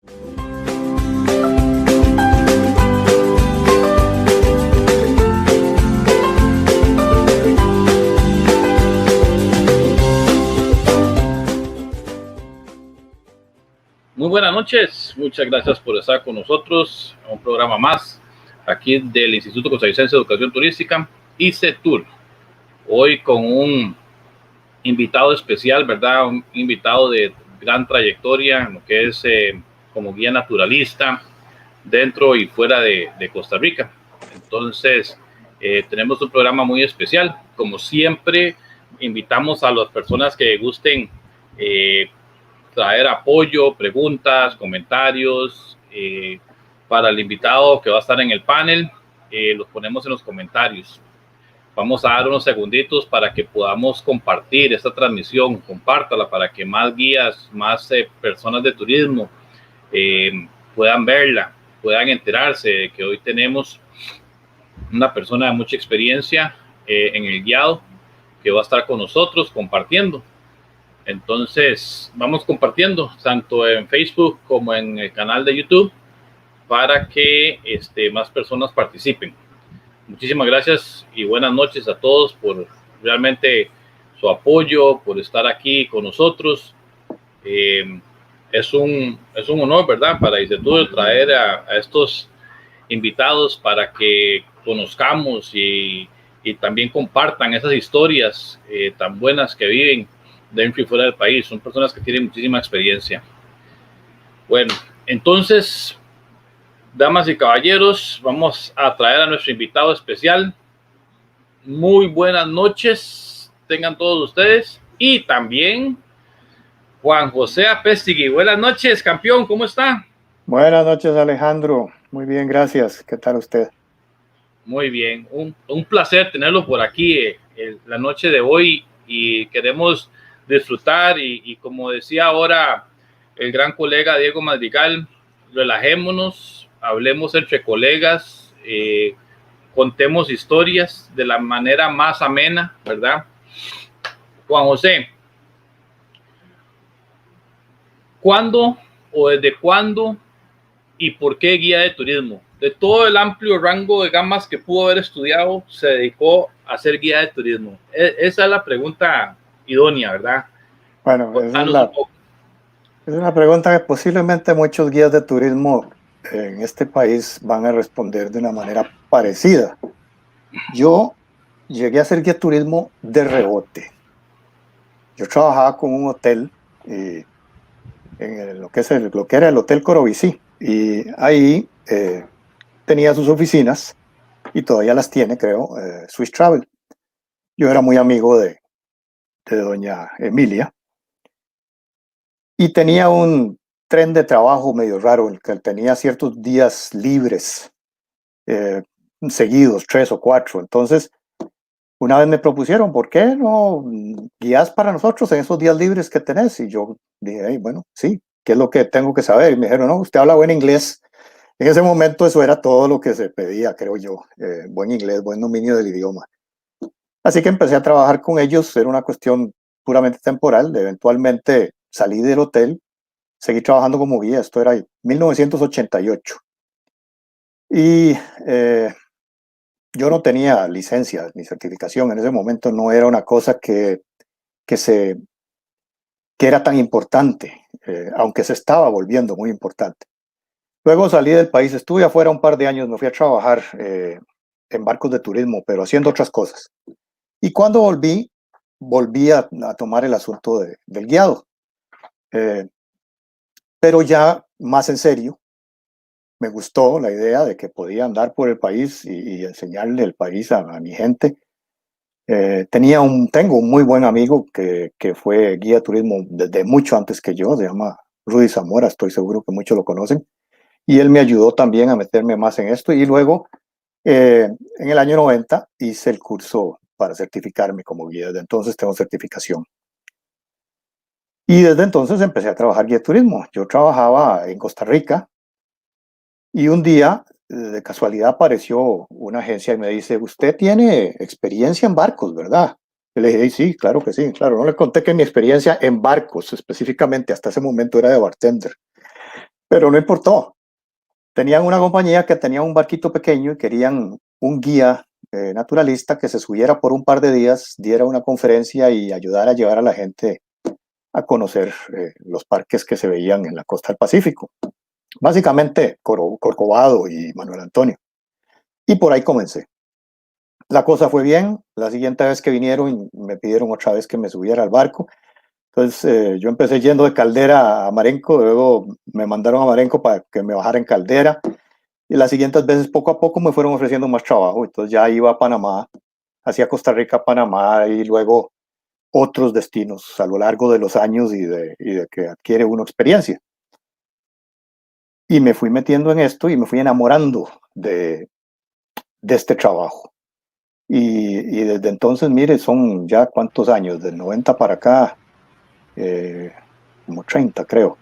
Muy buenas noches, muchas gracias por estar con nosotros en un programa más aquí del Instituto Costarricense de Educación Turística, ICETUR. Hoy con un invitado especial, ¿verdad? Un invitado de gran trayectoria en lo que es como guía naturalista dentro y fuera de Costa Rica. Entonces, tenemos un programa muy especial. Como siempre, invitamos a las personas que gusten traer apoyo, preguntas, comentarios para el invitado que va a estar en el panel. Los ponemos en los comentarios. Vamos a dar unos segunditos para que podamos compartir esta transmisión. Compártala para que más guías, más personas de turismo puedan verla, puedan enterarse de que hoy tenemos una persona de mucha experiencia en el guiado que va a estar con nosotros compartiendo. Entonces, vamos compartiendo tanto en Facebook como en el canal de YouTube para que más personas participen. Muchísimas gracias y buenas noches a todos por realmente su apoyo, por estar aquí con nosotros. Es un honor, ¿verdad?, para ICETUR traer a estos invitados para que conozcamos y también compartan esas historias tan buenas que viven dentro y fuera del país. Son personas que tienen muchísima experiencia. Bueno, entonces, damas y caballeros, vamos a traer a nuestro invitado especial. Muy buenas noches tengan todos ustedes y también Juan José Apestigui. Buenas noches, campeón, ¿cómo está? Buenas noches, Alejandro. Muy bien, gracias. ¿Qué tal usted? Muy bien, un placer tenerlo por aquí la noche de hoy y queremos disfrutar y como decía ahora el gran colega Diego Madrigal, relajémonos, hablemos entre colegas, contemos historias de la manera más amena, ¿verdad? Juan José, ¿cuándo o desde cuándo y por qué guía de turismo? De todo el amplio rango de gamas que pudo haber estudiado, se dedicó a ser guía de turismo. Esa es la pregunta idónea, ¿verdad? Bueno, esa es una pregunta que posiblemente muchos guías de turismo en este país van a responder de una manera parecida. Yo llegué a ser guía de turismo de rebote. Yo trabajaba con un hotel en lo que era el Hotel Corobicí, y ahí tenía sus oficinas, y todavía las tiene, creo, Swiss Travel. Yo era muy amigo de doña Emilia, y tenía un tren de trabajo medio raro, en el que tenía ciertos días libres seguidos, 3 o 4. Entonces, una vez me propusieron, ¿por qué no guías para nosotros en esos días libres que tenés? Y yo dije, hey, bueno, sí, ¿qué es lo que tengo que saber? Y me dijeron, no, usted habla buen inglés. En ese momento eso era todo lo que se pedía, creo yo, buen inglés, buen dominio del idioma. Así que empecé a trabajar con ellos. Era una cuestión puramente temporal. Eventualmente salí del hotel, seguí trabajando como guía. Esto era en 1988. Y yo no tenía licencia ni certificación. En ese momento no era una cosa que era tan importante, aunque se estaba volviendo muy importante. Luego salí del país, estuve afuera un par de años, me fui a trabajar en barcos de turismo, pero haciendo otras cosas. Y cuando volví a tomar el asunto del guiado. Pero ya más en serio. Me gustó la idea de que podía andar por el país y enseñarle el país a mi gente. Tengo un muy buen amigo que fue guía de turismo desde mucho antes que yo, se llama Rudy Zamora, estoy seguro que muchos lo conocen, y él me ayudó también a meterme más en esto. Y luego, en el año 90, hice el curso para certificarme como guía. Desde entonces tengo certificación. Y desde entonces empecé a trabajar guía de turismo. Yo trabajaba en Costa Rica, y un día, de casualidad, apareció una agencia y me dice, usted tiene experiencia en barcos, ¿verdad? Y le dije, sí, claro que sí, claro. No le conté que mi experiencia en barcos, específicamente hasta ese momento, era de bartender. Pero no importó. Tenían una compañía que tenía un barquito pequeño y querían un guía naturalista que se subiera por un par de días, diera una conferencia y ayudara a llevar a la gente a conocer los parques que se veían en la costa del Pacífico. Básicamente Corcovado y Manuel Antonio. Y por ahí comencé. La cosa fue bien. La siguiente vez que vinieron me pidieron otra vez que me subiera al barco. Entonces yo empecé yendo de Caldera a Marenco, luego me mandaron a Marenco para que me bajara en Caldera. Y las siguientes veces, poco a poco, me fueron ofreciendo más trabajo. Entonces ya iba a Panamá, hacia Costa Rica, Panamá y luego otros destinos a lo largo de los años y de que adquiere uno experiencia. Y me fui metiendo en esto y me fui enamorando de este trabajo. Y desde entonces, mire, son ya cuántos años, del 90 para acá, como 30 creo,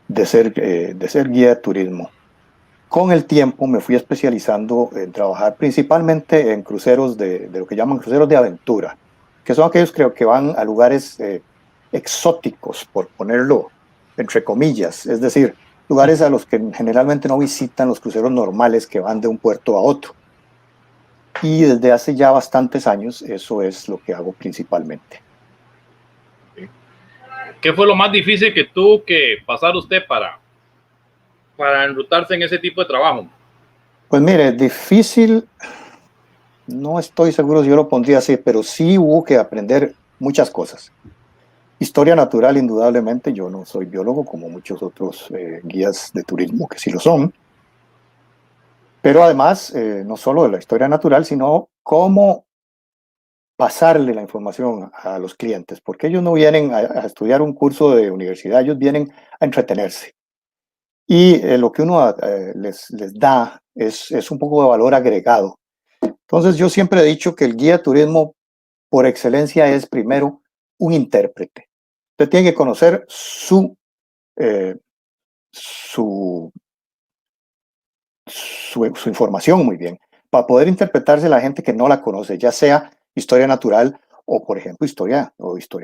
de ser guía de turismo. Con el tiempo me fui especializando en trabajar principalmente en cruceros de lo que llaman cruceros de aventura, que son aquellos creo que van a lugares exóticos, por ponerlo entre comillas, es decir, lugares a los que generalmente no visitan los cruceros normales que van de un puerto a otro. Y desde hace ya bastantes años eso es lo que hago principalmente. ¿Qué fue lo más difícil que tuvo que pasar usted para enrutarse en ese tipo de trabajo? Pues mire, difícil, no estoy seguro si yo lo pondría así, pero sí hubo que aprender muchas cosas. Historia natural, indudablemente, yo no soy biólogo como muchos otros guías de turismo que sí lo son, pero además, no solo de la historia natural, sino cómo pasarle la información a los clientes, porque ellos no vienen a estudiar un curso de universidad, ellos vienen a entretenerse. Y lo que uno les da es un poco de valor agregado. Entonces yo siempre he dicho que el guía de turismo por excelencia es primero un intérprete. Usted tiene que conocer eh, su, su información muy bien, para poder interpretarse a la gente que no la conoce, ya sea historia natural o, por ejemplo, historia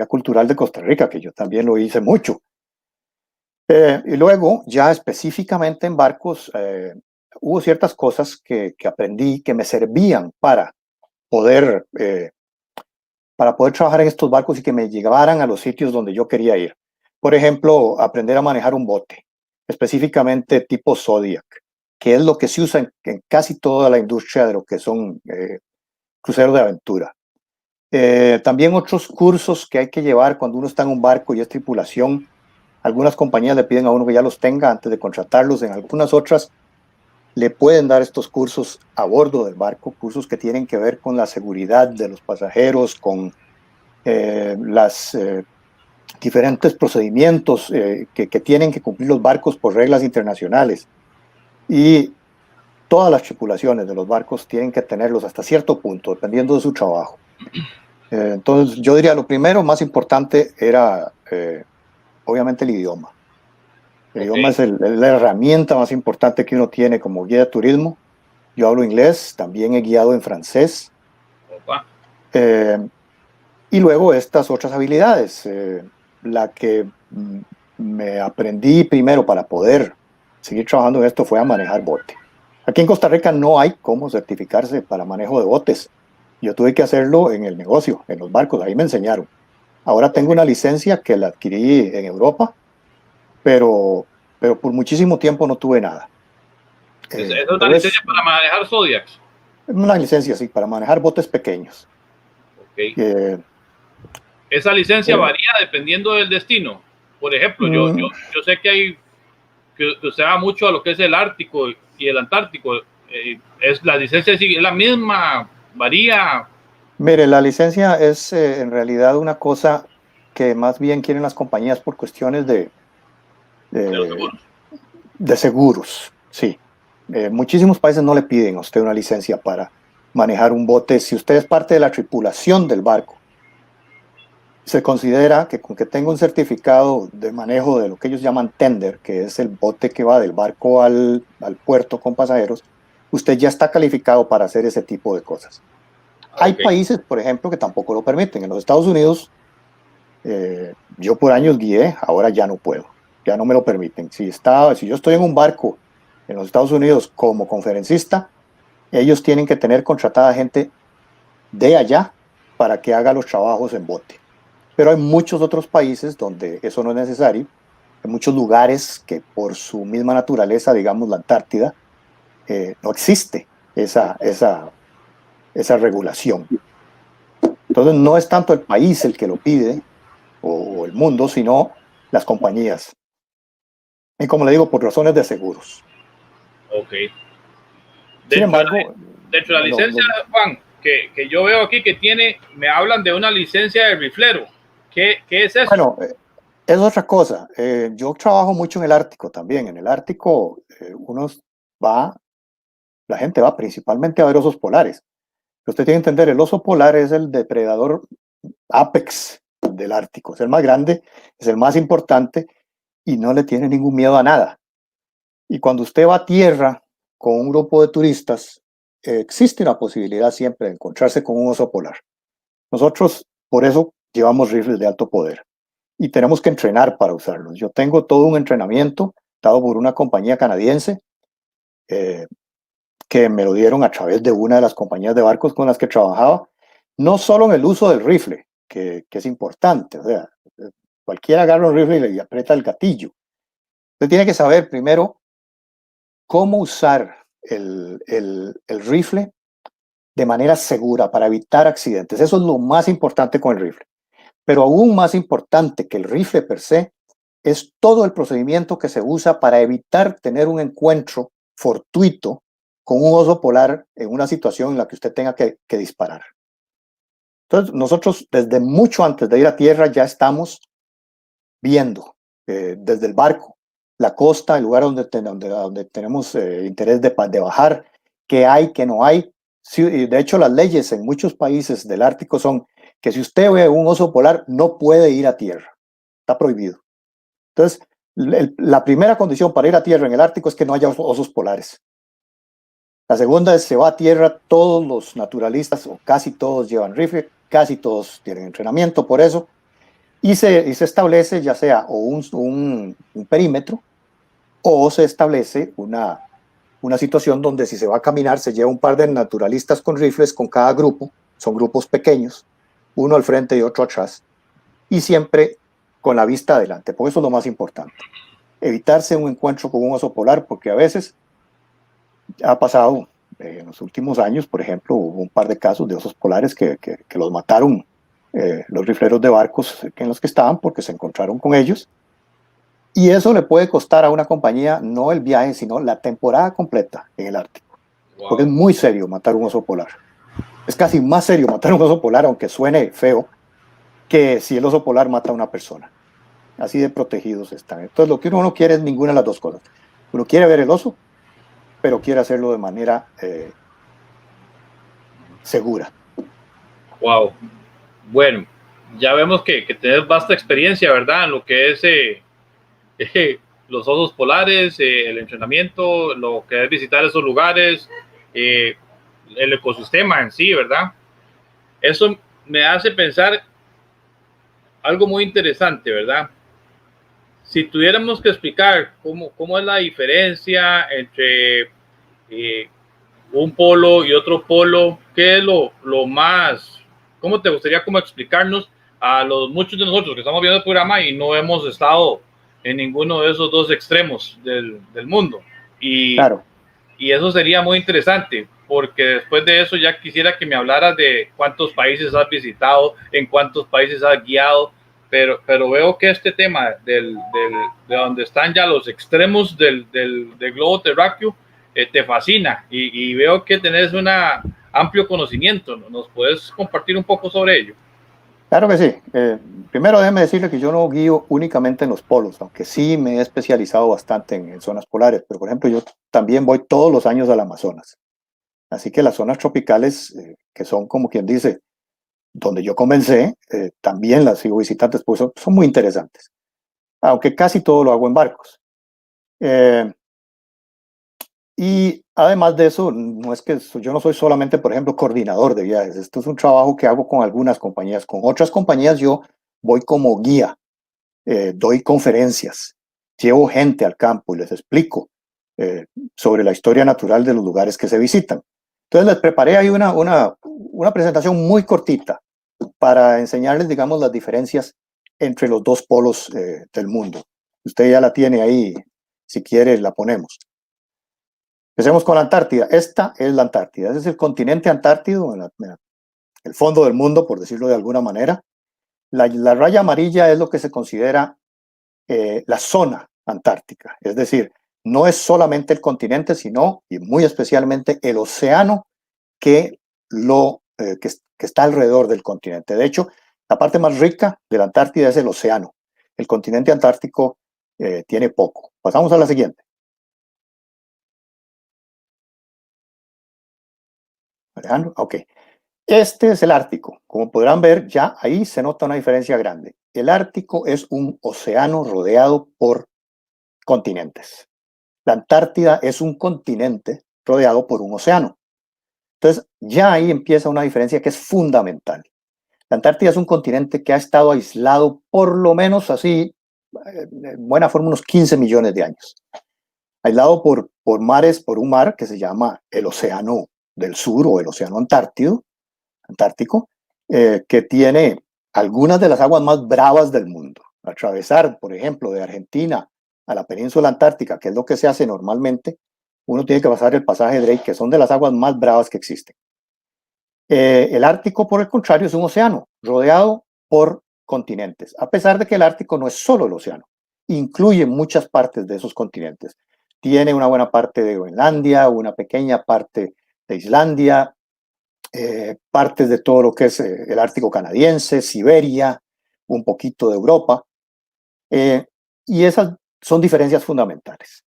cultural de Costa Rica, que yo también lo hice mucho. Y luego, ya específicamente en barcos, hubo ciertas cosas que aprendí que me servían para poder trabajar en estos barcos y que me llevaran a los sitios donde yo quería ir. Por ejemplo, aprender a manejar un bote, específicamente tipo Zodiac, que es lo que se usa en casi toda la industria de lo que son cruceros de aventura. También otros cursos que hay que llevar cuando uno está en un barco y es tripulación. Algunas compañías le piden a uno que ya los tenga antes de contratarlos. En algunas otras le pueden dar estos cursos a bordo del barco, cursos que tienen que ver con la seguridad de los pasajeros, con los diferentes procedimientos que tienen que cumplir los barcos por reglas internacionales. Y todas las tripulaciones de los barcos tienen que tenerlos hasta cierto punto, dependiendo de su trabajo. Entonces, yo diría lo primero, más importante, era obviamente el idioma. El idioma es la herramienta más importante que uno tiene como guía de turismo. Yo hablo inglés, también he guiado en francés. Y luego estas otras habilidades. La que me aprendí primero para poder seguir trabajando en esto fue a manejar bote. Aquí en Costa Rica no hay cómo certificarse para manejo de botes. Yo tuve que hacerlo en el negocio, en los barcos, ahí me enseñaron. Ahora tengo una licencia que la adquirí en Europa, pero por muchísimo tiempo no tuve nada. ¿Es una licencia para manejar Zodiacs? Una licencia, sí, para manejar botes pequeños. Okay. ¿Esa licencia varía dependiendo del destino? Por ejemplo, yo sé que se va mucho a lo que es el Ártico y el Antártico. ¿Es la licencia es la misma? ¿Varía? Mire, la licencia es en realidad una cosa que más bien quieren las compañías por cuestiones de seguros, sí. Muchísimos países no le piden a usted una licencia para manejar un bote. Si usted es parte de la tripulación del barco, se considera que con que tenga un certificado de manejo de lo que ellos llaman tender, que es el bote que va del barco al puerto con pasajeros, usted ya está calificado para hacer ese tipo de cosas. Hay países, por ejemplo, que tampoco lo permiten. En los Estados Unidos, yo por años guié, ahora ya no puedo. ya no me lo permiten. Si yo estoy en un barco en los Estados Unidos como conferencista, ellos tienen que tener contratada gente de allá para que haga los trabajos en bote. Pero hay muchos otros países donde eso no es necesario. Hay muchos lugares que por su misma naturaleza, digamos la Antártida, no existe esa regulación. Entonces no es tanto el país el que lo pide o el mundo, sino las compañías. Y como le digo, por razones de seguros. Ok. Sin Dentro, embargo, dentro de la licencia, Juan, que yo veo aquí que tiene, me hablan de una licencia de riflero. ¿Qué es eso? Bueno, es otra cosa. Yo trabajo mucho en el Ártico también. En el Ártico la gente va principalmente a ver osos polares. Usted tiene que entender, el oso polar es el depredador apex del Ártico. Es el más grande, es el más importante y no le tiene ningún miedo a nada. Y cuando usted va a tierra con un grupo de turistas, existe una posibilidad siempre de encontrarse con un oso polar. Nosotros, por eso, llevamos rifles de alto poder y tenemos que entrenar para usarlos. Yo tengo todo un entrenamiento dado por una compañía canadiense que me lo dieron a través de una de las compañías de barcos con las que trabajaba, no solo en el uso del rifle, que es importante, o sea, cualquiera agarra un rifle y le aprieta el gatillo. Usted tiene que saber primero cómo usar el rifle de manera segura para evitar accidentes. Eso es lo más importante con el rifle. Pero aún más importante que el rifle per se es todo el procedimiento que se usa para evitar tener un encuentro fortuito con un oso polar en una situación en la que usted tenga que disparar. Entonces, nosotros desde mucho antes de ir a tierra ya estamos viendo desde el barco, la costa, el lugar donde tenemos interés de bajar, qué hay, qué no hay. Sí, de hecho, las leyes en muchos países del Ártico son que si usted ve un oso polar, no puede ir a tierra. Está prohibido. Entonces, la primera condición para ir a tierra en el Ártico es que no haya osos polares. La segunda es se va a tierra, todos los naturalistas, o casi todos llevan rifle, casi todos tienen entrenamiento por eso, y se establece ya sea o un perímetro o se establece una situación donde si se va a caminar se lleva un par de naturalistas con rifles con cada grupo, son grupos pequeños, uno al frente y otro atrás, y siempre con la vista adelante, porque eso es lo más importante. Evitarse un encuentro con un oso polar, porque a veces ha pasado en los últimos años, por ejemplo, hubo un par de casos de osos polares que los mataron los rifleros de barcos en los que estaban porque se encontraron con ellos. Y eso le puede costar a una compañía no el viaje, sino la temporada completa en el Ártico. Wow. Porque es muy serio matar un oso polar. Es casi más serio matar un oso polar, aunque suene feo, que si el oso polar mata a una persona. Así de protegidos están. Entonces lo que uno no quiere es ninguna de las dos cosas. Uno quiere ver el oso, pero quiere hacerlo de manera segura. Wow. Bueno, ya vemos que tenés vasta experiencia, ¿verdad? En lo que es los osos polares, el entrenamiento, lo que es visitar esos lugares, el ecosistema en sí, ¿verdad? Eso me hace pensar algo muy interesante, ¿verdad? Si tuviéramos que explicar cómo es la diferencia entre un polo y otro polo, ¿qué es lo más, cómo te gustaría como explicarnos a los muchos de nosotros que estamos viendo el programa y no hemos estado en ninguno de esos dos extremos del mundo? Y, claro. Y eso sería muy interesante, porque después de eso ya quisiera que me hablaras de cuántos países has visitado, en cuántos países has guiado, pero veo que este tema de donde están ya los extremos del globo terráqueo te fascina y veo que tenés un amplio conocimiento. ¿Nos puedes compartir un poco sobre ello? Claro que sí. Primero déjeme decirle que yo no guío únicamente en los polos, aunque sí me he especializado bastante en zonas polares, pero por ejemplo yo también voy todos los años al Amazonas. Así que las zonas tropicales, que son como quien dice, donde yo comencé, también las sigo visitando, pues son muy interesantes, aunque casi todo lo hago en barcos. Y además de eso, no es que yo no soy solamente, por ejemplo, coordinador de viajes. Esto es un trabajo que hago con algunas compañías. Con otras compañías yo voy como guía, doy conferencias. llevo gente al campo y les explico sobre la historia natural de los lugares que se visitan. Entonces les preparé ahí una presentación muy cortita para enseñarles, digamos, las diferencias entre los dos polos del mundo. Usted ya la tiene ahí, si quiere la ponemos. Empecemos con la Antártida. Esta es la Antártida. Ese es el continente antártido, el fondo del mundo, por decirlo de alguna manera. La raya amarilla es lo que se considera la zona antártica. Es decir, no es solamente el continente, sino, y muy especialmente, el océano que está alrededor del continente. De hecho, la parte más rica de la Antártida es el océano. El continente antártico tiene poco. Pasamos a la siguiente. Alejandro, ok. Este es el Ártico. Como podrán ver, ya ahí se nota una diferencia grande. El Ártico es un océano rodeado por continentes. La Antártida es un continente rodeado por un océano. Entonces, ya ahí empieza una diferencia que es fundamental. La Antártida es un continente que ha estado aislado por lo menos así, en buena forma, unos 15 millones de años. Aislado por mares, por un mar que se llama el Océano del Sur o el Océano Antártico, que tiene algunas de las aguas más bravas del mundo. Atravesar, por ejemplo, de Argentina a la península antártica, que es lo que se hace normalmente, uno tiene que pasar el pasaje Drake, que son de las aguas más bravas que existen. El Ártico, por el contrario, es un océano rodeado por continentes, a pesar de que el Ártico no es solo el océano, incluye muchas partes de esos continentes. Tiene una buena parte de Groenlandia, una pequeña parte de Islandia, partes de todo lo que es el Ártico canadiense, Siberia, un poquito de Europa, y esas son diferencias fundamentales.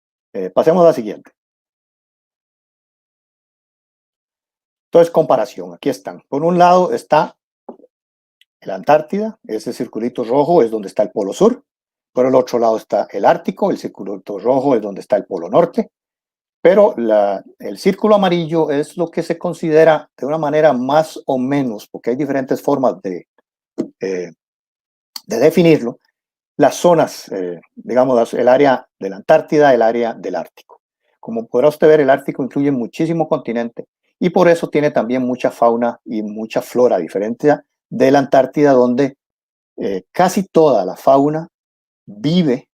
Pasemos a la siguiente. Entonces, comparación, aquí están. Por un lado está la Antártida, ese circulito rojo es donde está el Polo Sur. Por el otro lado está el Ártico, el circulito rojo es donde está el Polo Norte. Pero el círculo amarillo es lo que se considera de una manera más o menos, porque hay diferentes formas de definirlo, las zonas, digamos, el área de la Antártida, el área del Ártico. Como podrá usted ver, el Ártico incluye muchísimo continente y por eso tiene también mucha fauna y mucha flora, a diferencia de la Antártida, donde casi toda la fauna vive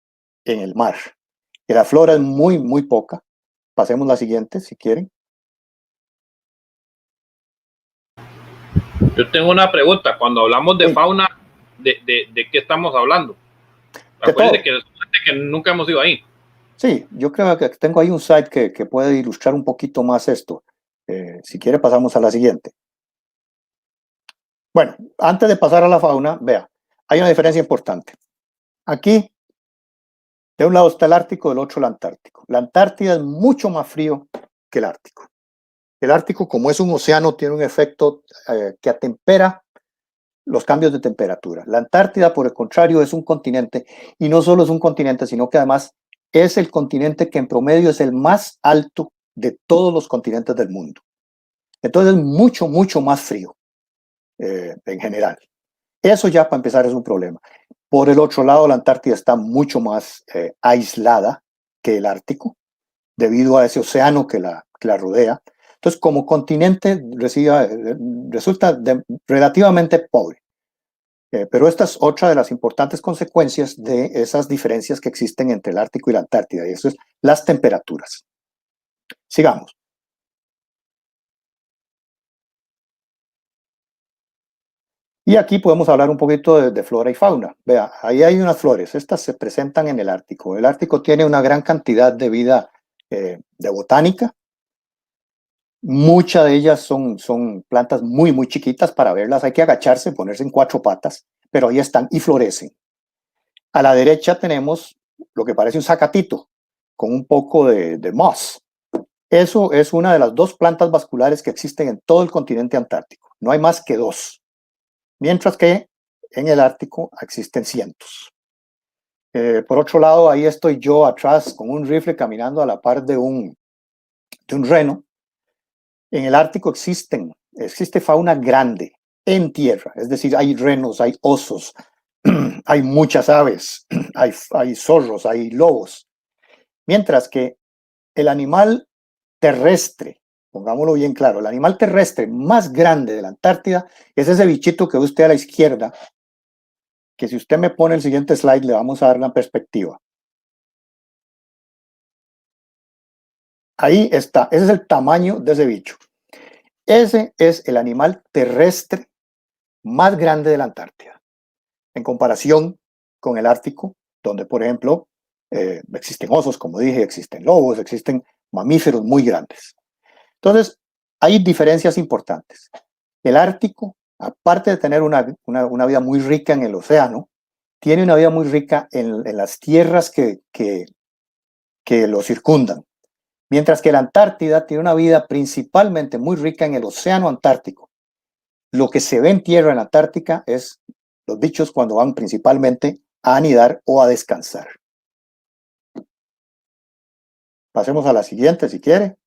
en el mar. Y la flora es muy, muy poca. Pasemos a la siguiente, si quieren. Yo tengo una pregunta. Cuando hablamos de fauna, ¿de qué estamos hablando? Acuérdense que nunca hemos ido ahí. Sí, yo creo que tengo ahí un site que puede ilustrar un poquito más esto. Si quiere, pasamos a la siguiente. Bueno, antes de pasar a la fauna, vea, hay una diferencia importante. Aquí, de un lado está el Ártico, del otro el Antártico. La Antártida es mucho más frío que el Ártico. El Ártico, como es un océano, tiene un efecto que atempera los cambios de temperatura. La Antártida, por el contrario, es un continente, y no solo es un continente, sino que además es el continente que en promedio es el más alto de todos los continentes del mundo. Entonces es mucho, mucho más frío en general. Eso ya para empezar es un problema. Por el otro lado, la Antártida está mucho más aislada que el Ártico, debido a ese océano que la rodea. Entonces, como continente, resulta relativamente pobre. Pero esta es otra de las importantes consecuencias de esas diferencias que existen entre el Ártico y la Antártida, y eso es las temperaturas. Sigamos. Y aquí podemos hablar un poquito de flora y fauna. Vea, ahí hay unas flores, estas se presentan en el Ártico. El Ártico tiene una gran cantidad de vida de botánica. Muchas de ellas son plantas muy, muy chiquitas. Para verlas hay que agacharse, ponerse en 4 patas, pero ahí están y florecen. A la derecha tenemos lo que parece un zacatito con un poco de moss. Eso es una de las 2 plantas vasculares que existen en todo el continente antártico. No hay más que 2. Mientras que en el Ártico existen cientos. Por otro lado, ahí estoy yo atrás con un rifle caminando a la par de un reno. En el Ártico existe fauna grande en tierra, es decir, hay renos, hay osos, hay muchas aves, hay zorros, hay lobos. Mientras que el animal terrestre, pongámoslo bien claro, el animal terrestre más grande de la Antártida es ese bichito que ve usted a la izquierda, que si usted me pone el siguiente slide le vamos a dar una perspectiva. Ahí está, ese es el tamaño de ese bicho. Ese es el animal terrestre más grande de la Antártida, en comparación con el Ártico, donde, por ejemplo, existen osos, como dije, existen lobos, existen mamíferos muy grandes. Entonces, hay diferencias importantes. El Ártico, aparte de tener una vida muy rica en el océano, tiene una vida muy rica en las tierras que lo circundan. Mientras que la Antártida tiene una vida principalmente muy rica en el océano Antártico. Lo que se ve en tierra en la Antártica es los bichos cuando van principalmente a anidar o a descansar. Pasemos a la siguiente si quiere.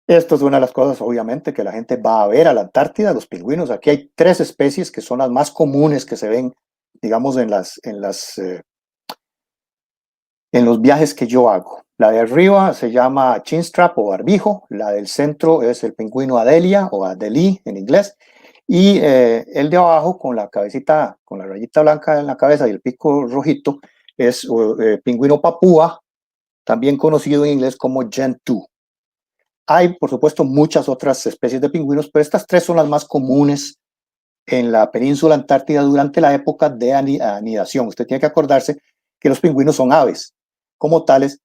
Esto es una de las cosas, obviamente, que la gente va a ver a la Antártida, los pingüinos. Aquí hay 3 especies que son las más comunes que se ven, digamos, en los viajes que yo hago. La de arriba se llama chinstrap o barbijo, la del centro es el pingüino Adelia o Adelie en inglés, y el de abajo con la cabecita, con la rayita blanca en la cabeza y el pico rojito, es pingüino papúa, también conocido en inglés como gentoo. Hay, por supuesto, muchas otras especies de pingüinos, pero estas 3 son las más comunes en la península antártida durante la época de anidación. Usted tiene que acordarse que los pingüinos son aves. Como tales,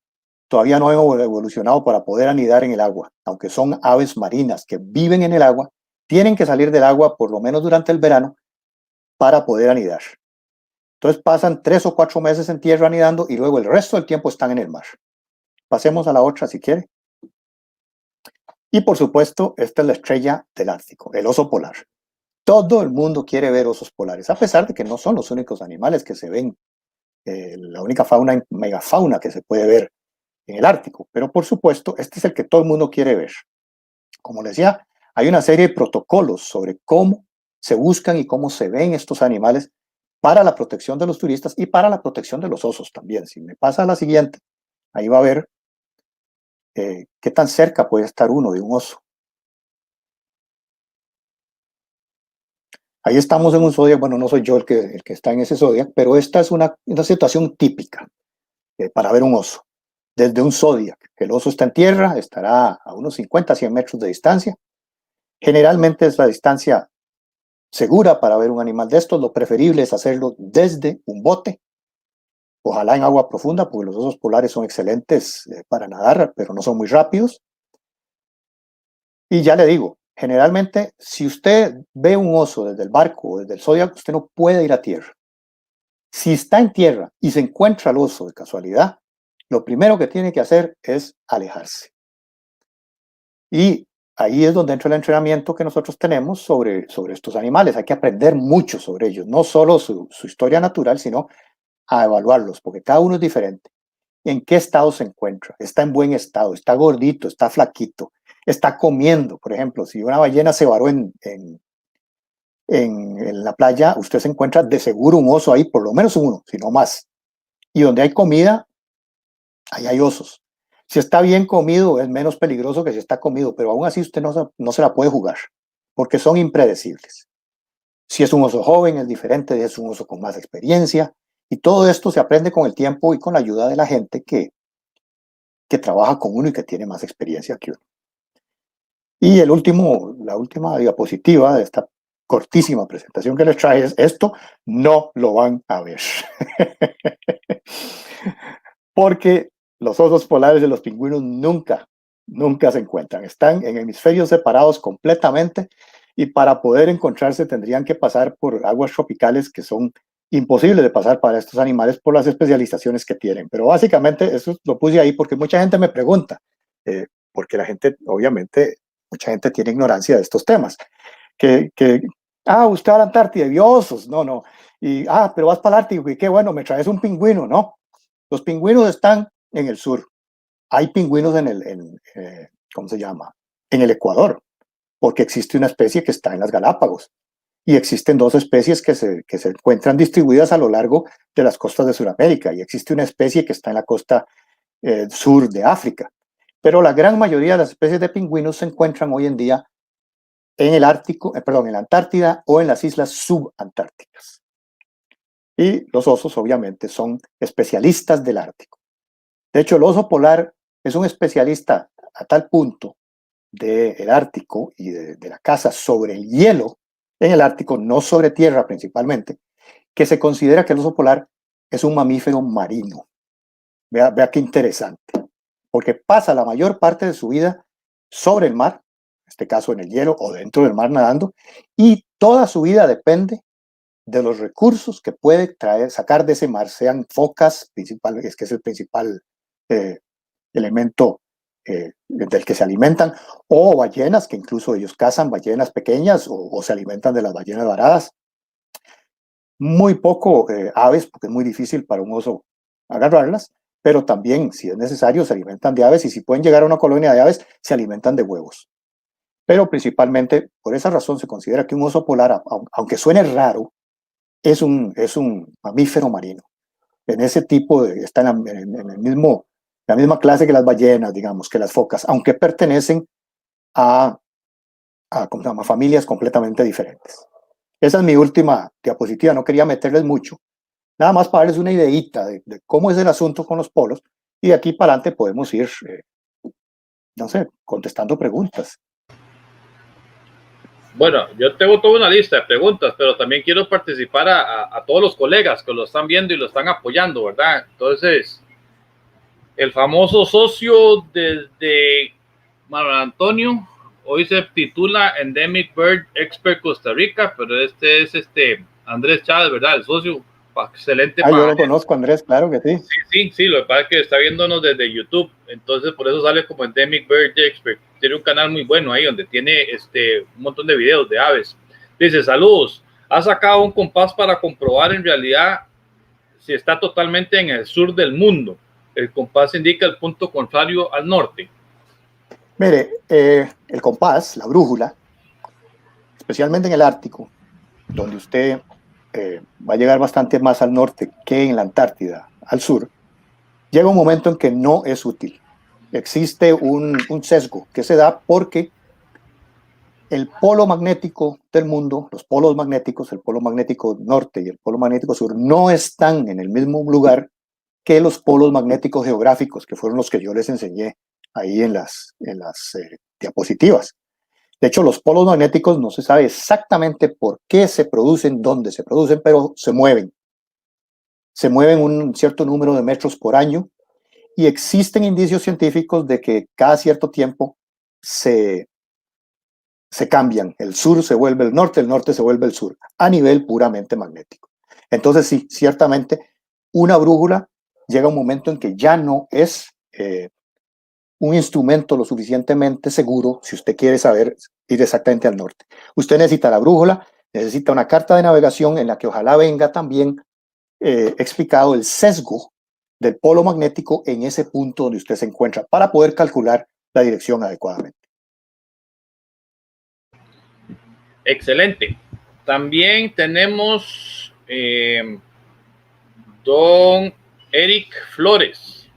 todavía no han evolucionado para poder anidar en el agua. Aunque son aves marinas que viven en el agua, tienen que salir del agua por lo menos durante el verano para poder anidar. Entonces pasan 3 o 4 meses en tierra anidando y luego el resto del tiempo están en el mar. Pasemos a la otra si quiere. Y por supuesto, esta es la estrella del Ártico, el oso polar. Todo el mundo quiere ver osos polares, a pesar de que no son los únicos animales que se ven, la única fauna, megafauna que se puede ver en el Ártico. Pero por supuesto, este es el que todo el mundo quiere ver. Como les decía, hay una serie de protocolos sobre cómo se buscan y cómo se ven estos animales para la protección de los turistas y para la protección de los osos también. Si me pasa a la siguiente, ahí va a ver qué tan cerca puede estar uno de un oso. Ahí estamos en un Zodiac, bueno, no soy yo el que está en ese Zodiac, pero esta es una situación típica para ver un oso. Desde un Zodiac, el oso está en tierra, estará a unos 50, 100 metros de distancia. Generalmente es la distancia segura para ver un animal de estos. Lo preferible es hacerlo desde un bote, ojalá en agua profunda, porque los osos polares son excelentes para nadar, pero no son muy rápidos. Y ya le digo, generalmente, si usted ve un oso desde el barco o desde el Zodiac, usted no puede ir a tierra. Si está en tierra y se encuentra el oso de casualidad, lo primero que tiene que hacer es alejarse. Y ahí es donde entra el entrenamiento que nosotros tenemos sobre estos animales. Hay que aprender mucho sobre ellos, no solo su historia natural, sino a evaluarlos, porque cada uno es diferente. ¿En qué estado se encuentra? ¿Está en buen estado? ¿Está gordito? ¿Está flaquito? ¿Está comiendo? Por ejemplo, si una ballena se varó en la playa, usted se encuentra de seguro un oso ahí, por lo menos uno, si no más. Y donde hay comida, ahí hay osos. Si está bien comido, es menos peligroso que si está comido, pero aún así usted no se la puede jugar, porque son impredecibles. Si es un oso joven, es diferente de es un oso con más experiencia, y todo esto se aprende con el tiempo y con la ayuda de la gente que trabaja con uno y que tiene más experiencia que uno. Y la última diapositiva de esta cortísima presentación que les traje es esto, no lo van a ver. Porque los osos polares y los pingüinos nunca se encuentran. Están en hemisferios separados completamente y para poder encontrarse tendrían que pasar por aguas tropicales que son imposibles de pasar para estos animales por las especializaciones que tienen. Pero básicamente eso lo puse ahí porque mucha gente me pregunta, porque la gente, obviamente, mucha gente tiene ignorancia de estos temas. Usted va a la Antártida y vio osos. No. Pero vas para el Ártico y qué bueno, me traes un pingüino. No, los pingüinos están en el sur. Hay pingüinos ¿cómo se llama? En el Ecuador, porque existe una especie que está en las Galápagos. Y existen dos especies que se encuentran distribuidas a lo largo de las costas de Sudamérica, y existe una especie que está en la costa sur de África. Pero la gran mayoría de las especies de pingüinos se encuentran hoy en día en el Ártico, en la Antártida o en las islas subantárticas. Y los osos, obviamente, son especialistas del Ártico. De hecho, el oso polar es un especialista a tal punto del Ártico y de la caza sobre el hielo en el Ártico, no sobre tierra principalmente, que se considera que el oso polar es un mamífero marino. Vea qué interesante, porque pasa la mayor parte de su vida sobre el mar, en este caso en el hielo o dentro del mar nadando, y toda su vida depende de los recursos que puede sacar de ese mar, sean focas, es que es el principal elemento del que se alimentan, o ballenas, que incluso ellos cazan ballenas pequeñas o se alimentan de las ballenas varadas. Muy poco aves, porque es muy difícil para un oso agarrarlas, pero también, si es necesario, se alimentan de aves, y si pueden llegar a una colonia de aves, se alimentan de huevos. Pero principalmente, por esa razón, se considera que un oso polar, aunque suene raro, es un mamífero marino. En ese tipo está en la misma clase que las ballenas, digamos, que las focas, aunque pertenecen a familias completamente diferentes. Esa es mi última diapositiva, no quería meterles mucho, nada más para darles una ideita de cómo es el asunto con los polos, y de aquí para adelante podemos ir, no sé, contestando preguntas. Bueno, yo tengo toda una lista de preguntas, pero también quiero participar a todos los colegas que lo están viendo y lo están apoyando, ¿verdad? Entonces, el famoso socio desde Manuel Antonio, hoy se titula Endemic Bird Expert Costa Rica, pero este es Andrés Chávez, ¿verdad? El socio, excelente. Yo lo conozco, Andrés, claro que sí. Sí, lo que pasa es que está viéndonos desde YouTube, entonces por eso sale como Endemic Bird Expert. Tiene un canal muy bueno ahí donde tiene un montón de videos de aves. Dice, saludos, ha sacado un compás para comprobar en realidad si está totalmente en el sur del mundo. El compás indica el punto contrario al norte. Mire, el compás, la brújula, especialmente en el Ártico, donde usted va a llegar bastante más al norte que en la Antártida, al sur, llega un momento en que no es útil. Existe un sesgo que se da porque el polo magnético del mundo, los polos magnéticos, el polo magnético norte y el polo magnético sur, no están en el mismo lugar que los polos magnéticos geográficos, que fueron los que yo les enseñé ahí en las diapositivas. De hecho, los polos magnéticos no se sabe exactamente por qué se producen, dónde se producen, pero se mueven. Se mueven un cierto número de metros por año, y existen indicios científicos de que cada cierto tiempo se cambian. El sur se vuelve el norte se vuelve el sur, a nivel puramente magnético. Entonces, sí, ciertamente, una brújula llega un momento en que ya no es un instrumento lo suficientemente seguro si usted quiere saber ir exactamente al norte. Usted necesita la brújula, necesita una carta de navegación en la que ojalá venga también explicado el sesgo del polo magnético en ese punto donde usted se encuentra, para poder calcular la dirección adecuadamente. Excelente. También tenemos don Eric Flores.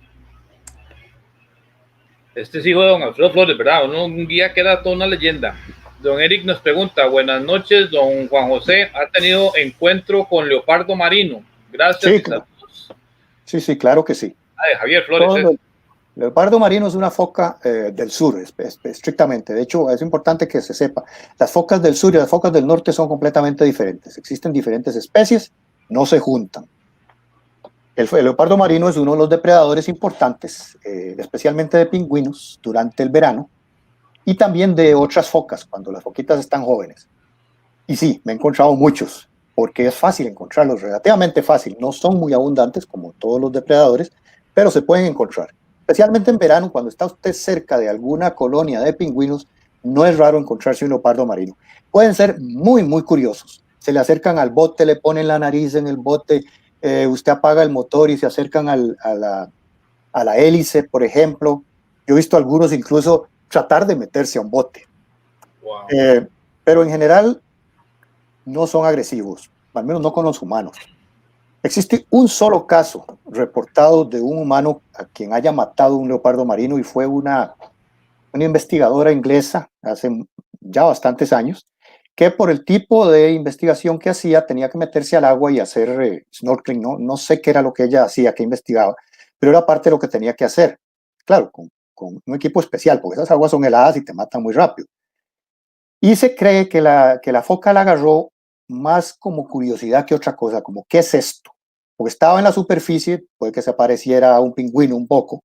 Este es hijo de don Alfredo Flores, ¿verdad? Un guía que era toda una leyenda. Don Eric nos pregunta, buenas noches, don Juan José, ¿ha tenido encuentro con leopardo marino? Gracias. Sí, claro. Sí, claro que sí. De Javier Flores. El leopardo marino es una foca del sur, estrictamente. De hecho, es importante que se sepa, las focas del sur y las focas del norte son completamente diferentes. Existen diferentes especies, no se juntan. El leopardo marino es uno de los depredadores importantes, especialmente de pingüinos durante el verano, y también de otras focas cuando las foquitas están jóvenes. Y sí, me he encontrado muchos, porque es fácil encontrarlos, relativamente fácil. No son muy abundantes como todos los depredadores, pero se pueden encontrar. Especialmente en verano, cuando está usted cerca de alguna colonia de pingüinos, no es raro encontrarse un leopardo marino. Pueden ser muy, muy curiosos. Se le acercan al bote, le ponen la nariz en el bote, usted apaga el motor y se acercan a la hélice, por ejemplo. Yo he visto algunos incluso tratar de meterse a un bote. Wow. Pero en general no son agresivos, al menos no con los humanos. Existe un solo caso reportado de un humano a quien haya matado un leopardo marino y fue una investigadora inglesa hace ya bastantes años, que por el tipo de investigación que hacía tenía que meterse al agua y hacer snorkeling, no sé qué era lo que ella hacía, que investigaba, pero era parte de lo que tenía que hacer. Claro, con un equipo especial, porque esas aguas son heladas y te matan muy rápido. Y se cree que la foca la agarró más como curiosidad que otra cosa, como ¿qué es esto? Porque estaba en la superficie, puede que se pareciera a un pingüino un poco,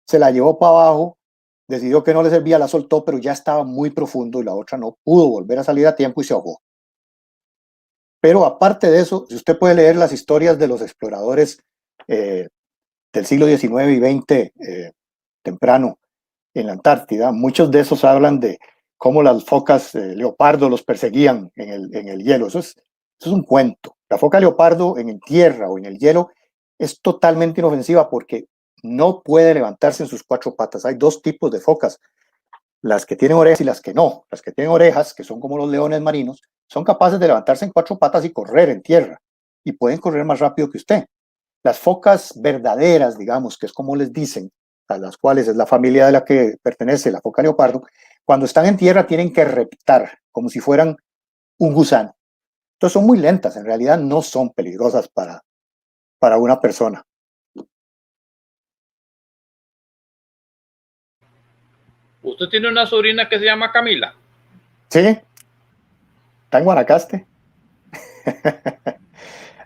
se la llevó para abajo, decidió que no le servía, la soltó, pero ya estaba muy profundo y la otra no pudo volver a salir a tiempo y se ahogó. Pero aparte de eso, si usted puede leer las historias de los exploradores del siglo XIX y XX temprano en la Antártida, muchos de esos hablan de cómo las focas leopardo los perseguían en el hielo. Eso es un cuento. La foca leopardo en tierra o en el hielo es totalmente inofensiva porque no puede levantarse en sus cuatro patas. Hay dos tipos de focas, las que tienen orejas y las que no. Las que tienen orejas, que son como los leones marinos, son capaces de levantarse en cuatro patas y correr en tierra. Y pueden correr más rápido que usted. Las focas verdaderas, digamos, que es como les dicen, a las cuales es la familia de la que pertenece la foca leopardo, cuando están en tierra tienen que reptar, como si fueran un gusano. Entonces son muy lentas, en realidad no son peligrosas para una persona. ¿Usted tiene una sobrina que se llama Camila? Sí, está en Guanacaste.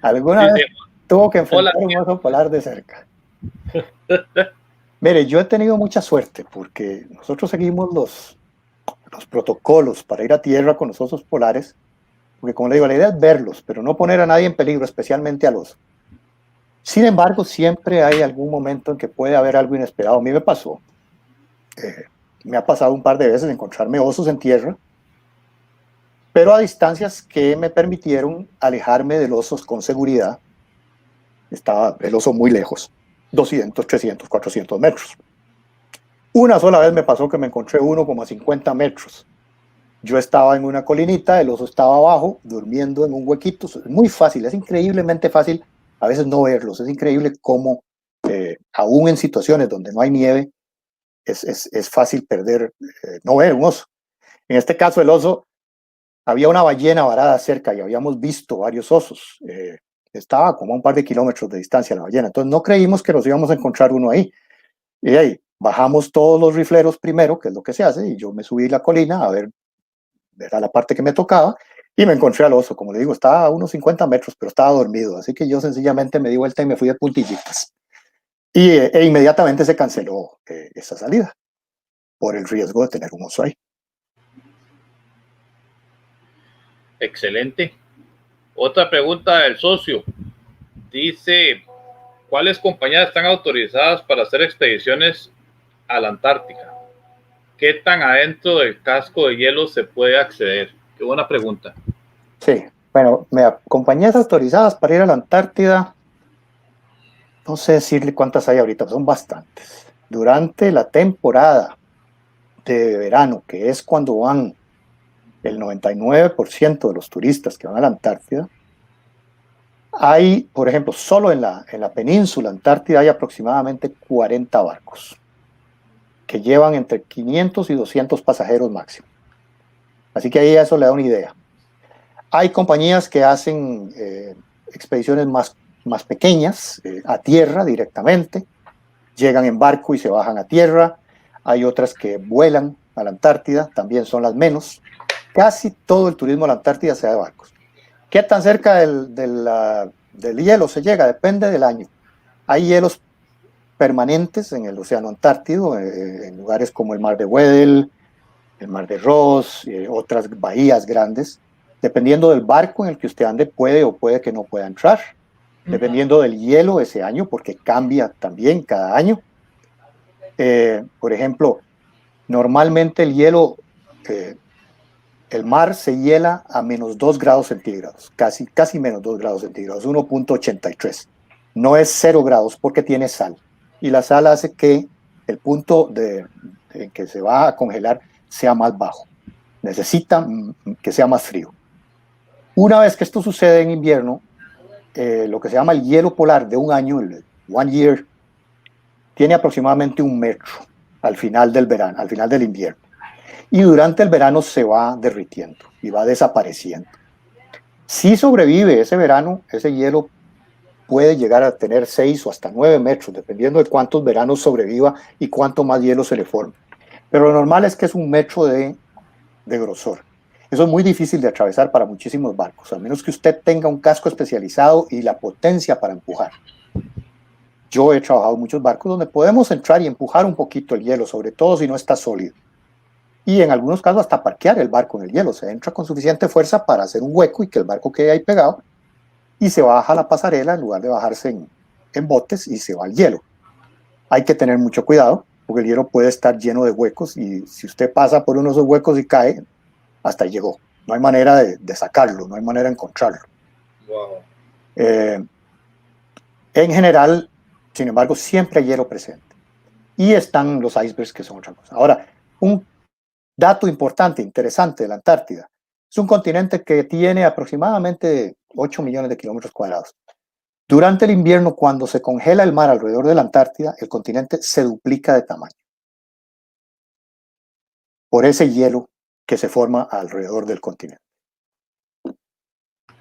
Alguna Dice, vez tuvo que enfrentar hola. un oso polar de cerca. Mire, yo he tenido mucha suerte porque nosotros seguimos los protocolos para ir a tierra con los osos polares, porque como le digo, la idea es verlos, pero no poner a nadie en peligro, especialmente al oso. Sin embargo, siempre hay algún momento en que puede haber algo inesperado. A mí me pasó, me ha pasado un par de veces encontrarme osos en tierra, pero a distancias que me permitieron alejarme de los osos con seguridad. Estaba el oso muy lejos, 200, 300, 400 metros. Una sola vez me pasó que me encontré uno como a 50 metros. Yo estaba en una colinita, el oso estaba abajo, durmiendo en un huequito. Es muy fácil, es increíblemente fácil a veces no verlos. Es increíble cómo, aún en situaciones donde no hay nieve, es fácil perder, no ver un oso. En este caso, el oso, había una ballena varada cerca y habíamos visto varios osos. Estaba como a un par de kilómetros de distancia la ballena. Entonces no creímos que nos íbamos a encontrar uno ahí. Y ahí bajamos todos los rifleros primero, que es lo que se hace, y yo me subí la colina a ver, era la parte que me tocaba, y me encontré al oso. Como le digo, estaba a unos 50 metros, pero estaba dormido. Así que yo sencillamente me di vuelta y me fui de puntillitas. E inmediatamente se canceló esa salida por el riesgo de tener un oso ahí. Excelente. Otra pregunta del socio. Dice, ¿cuáles compañías están autorizadas para hacer expediciones a la Antártica? ¿Qué tan adentro del casco de hielo se puede acceder? Qué buena pregunta. Sí, bueno, compañías autorizadas para ir a la Antártida, no sé decirle cuántas hay ahorita, son bastantes. Durante la temporada de verano, que es cuando van el 99% de los turistas que van a la Antártida, hay, por ejemplo, solo en la península Antártida hay aproximadamente 40 barcos que llevan entre 500 y 200 pasajeros máximo. Así que ahí eso le da una idea. Hay compañías que hacen expediciones más pequeñas, a tierra directamente, llegan en barco y se bajan a tierra. Hay otras que vuelan a la Antártida, también son las menos. Casi todo el turismo a la Antártida se da de barcos. ¿Qué tan cerca del hielo se llega? Depende del año. Hay hielos permanentes en el océano Antártido, en lugares como el mar de Weddell, el mar de Ross, otras bahías grandes. Dependiendo del barco en el que usted ande, puede o puede que no pueda entrar. Dependiendo del hielo ese año, porque cambia también cada año. Por ejemplo, normalmente el hielo, el mar se hiela a menos 2 grados centígrados, casi menos 2 grados centígrados, 1,83. No es 0 grados porque tiene sal. Y la sal hace que el punto en que se va a congelar sea más bajo. Necesita que sea más frío. Una vez que esto sucede en invierno, lo que se llama el hielo polar de un año, el one year, tiene aproximadamente 1 metro al final del verano, al final del invierno. Y durante el verano se va derritiendo y va desapareciendo. Si sobrevive ese verano, ese hielo puede llegar a tener 6 o hasta 9 metros, dependiendo de cuántos veranos sobreviva y cuánto más hielo se le forme. Pero lo normal es que es 1 metro de grosor. Eso es muy difícil de atravesar para muchísimos barcos, a menos que usted tenga un casco especializado y la potencia para empujar. Yo he trabajado en muchos barcos donde podemos entrar y empujar un poquito el hielo, sobre todo si no está sólido. Y en algunos casos hasta parquear el barco en el hielo. Se entra con suficiente fuerza para hacer un hueco y que el barco quede ahí pegado y se baja la pasarela en lugar de bajarse en botes y se va al hielo. Hay que tener mucho cuidado porque el hielo puede estar lleno de huecos y si usted pasa por uno de esos huecos y cae, hasta ahí llegó. No hay manera de sacarlo, no hay manera de encontrarlo. Wow. En general, sin embargo, siempre hay hielo presente. Y están los icebergs, que son otra cosa. Ahora, un dato importante, interesante de la Antártida. Es un continente que tiene aproximadamente 8 millones de kilómetros cuadrados. Durante el invierno, cuando se congela el mar alrededor de la Antártida, el continente se duplica de tamaño. Por ese hielo que se forma alrededor del continente.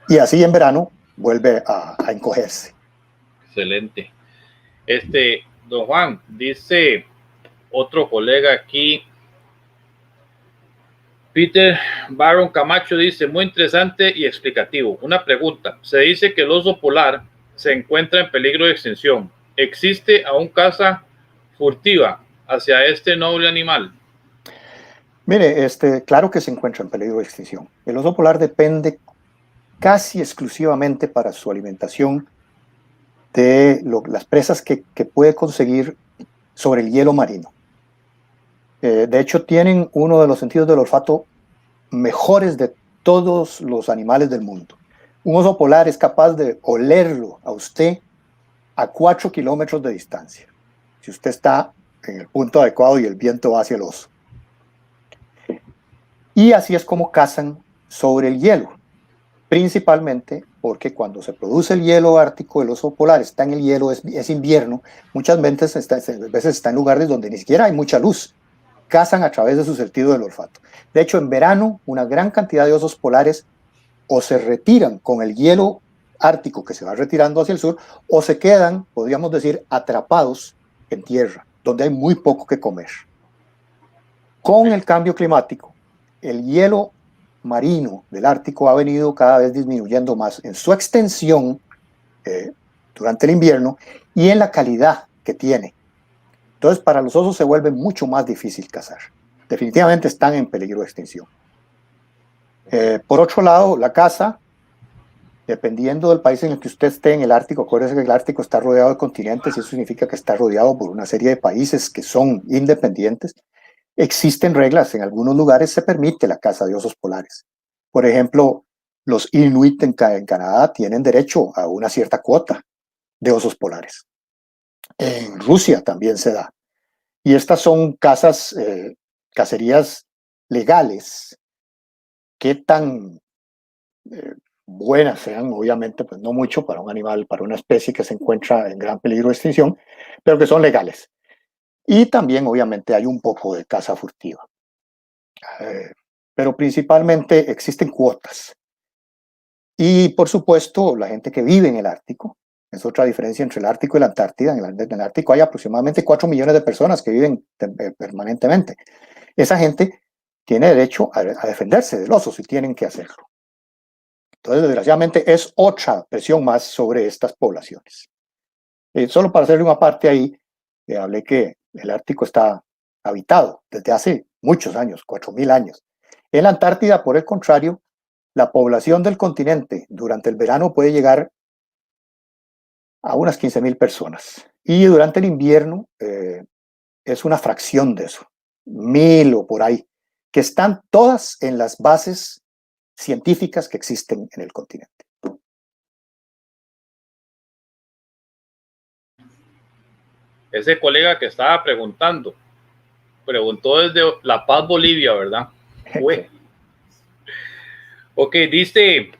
Y así en verano vuelve a encogerse. Excelente. Don Juan, dice otro colega aquí, Peter Baron Camacho, dice, muy interesante y explicativo. Una pregunta, se dice que el oso polar se encuentra en peligro de extinción. ¿Existe aún caza furtiva hacia este noble animal? Mire, claro que se encuentra en peligro de extinción. El oso polar depende casi exclusivamente para su alimentación de las presas que puede conseguir sobre el hielo marino. De hecho, tienen uno de los sentidos del olfato mejores de todos los animales del mundo. Un oso polar es capaz de olerlo a usted a 4 kilómetros de distancia, si usted está en el punto adecuado y el viento va hacia el oso. Y así es como cazan sobre el hielo, principalmente porque cuando se produce el hielo ártico, el oso polar está en el hielo, es invierno, muchas veces está en lugares donde ni siquiera hay mucha luz. Cazan a través de su sentido del olfato. De hecho, en verano, una gran cantidad de osos polares o se retiran con el hielo ártico que se va retirando hacia el sur, o se quedan, podríamos decir, atrapados en tierra, donde hay muy poco que comer. Con el cambio climático, el hielo marino del Ártico ha venido cada vez disminuyendo más en su extensión durante el invierno y en la calidad que tiene. Entonces, para los osos se vuelve mucho más difícil cazar. Definitivamente están en peligro de extinción. Por otro lado, la caza, dependiendo del país en el que usted esté en el Ártico, acuérdese que el Ártico está rodeado de continentes y eso significa que está rodeado por una serie de países que son independientes. Existen reglas, en algunos lugares se permite la caza de osos polares. Por ejemplo, los Inuit en Canadá tienen derecho a una cierta cuota de osos polares. En Rusia también se da. Y estas son cacerías legales. ¿Qué tan buenas sean? Obviamente, pues no mucho para un animal, para una especie que se encuentra en gran peligro de extinción, pero que son legales. Y también, obviamente, hay un poco de caza furtiva. Pero principalmente existen cuotas. Y, por supuesto, la gente que vive en el Ártico, es otra diferencia entre el Ártico y la Antártida. En el Ártico hay aproximadamente 4 millones de personas que viven permanentemente. Esa gente tiene derecho a defenderse del oso si tienen que hacerlo. Entonces, desgraciadamente, es otra presión más sobre estas poblaciones. Solo para hacerle una parte ahí, hablé que el Ártico está habitado desde hace muchos años, 4.000 años. En la Antártida, por el contrario, la población del continente durante el verano puede llegar a unas 15.000 personas. Y durante el invierno es una fracción de eso, 1.000 o por ahí, que están todas en las bases científicas que existen en el continente. Ese colega que estaba preguntó desde La Paz, Bolivia, ¿verdad? Ok, dice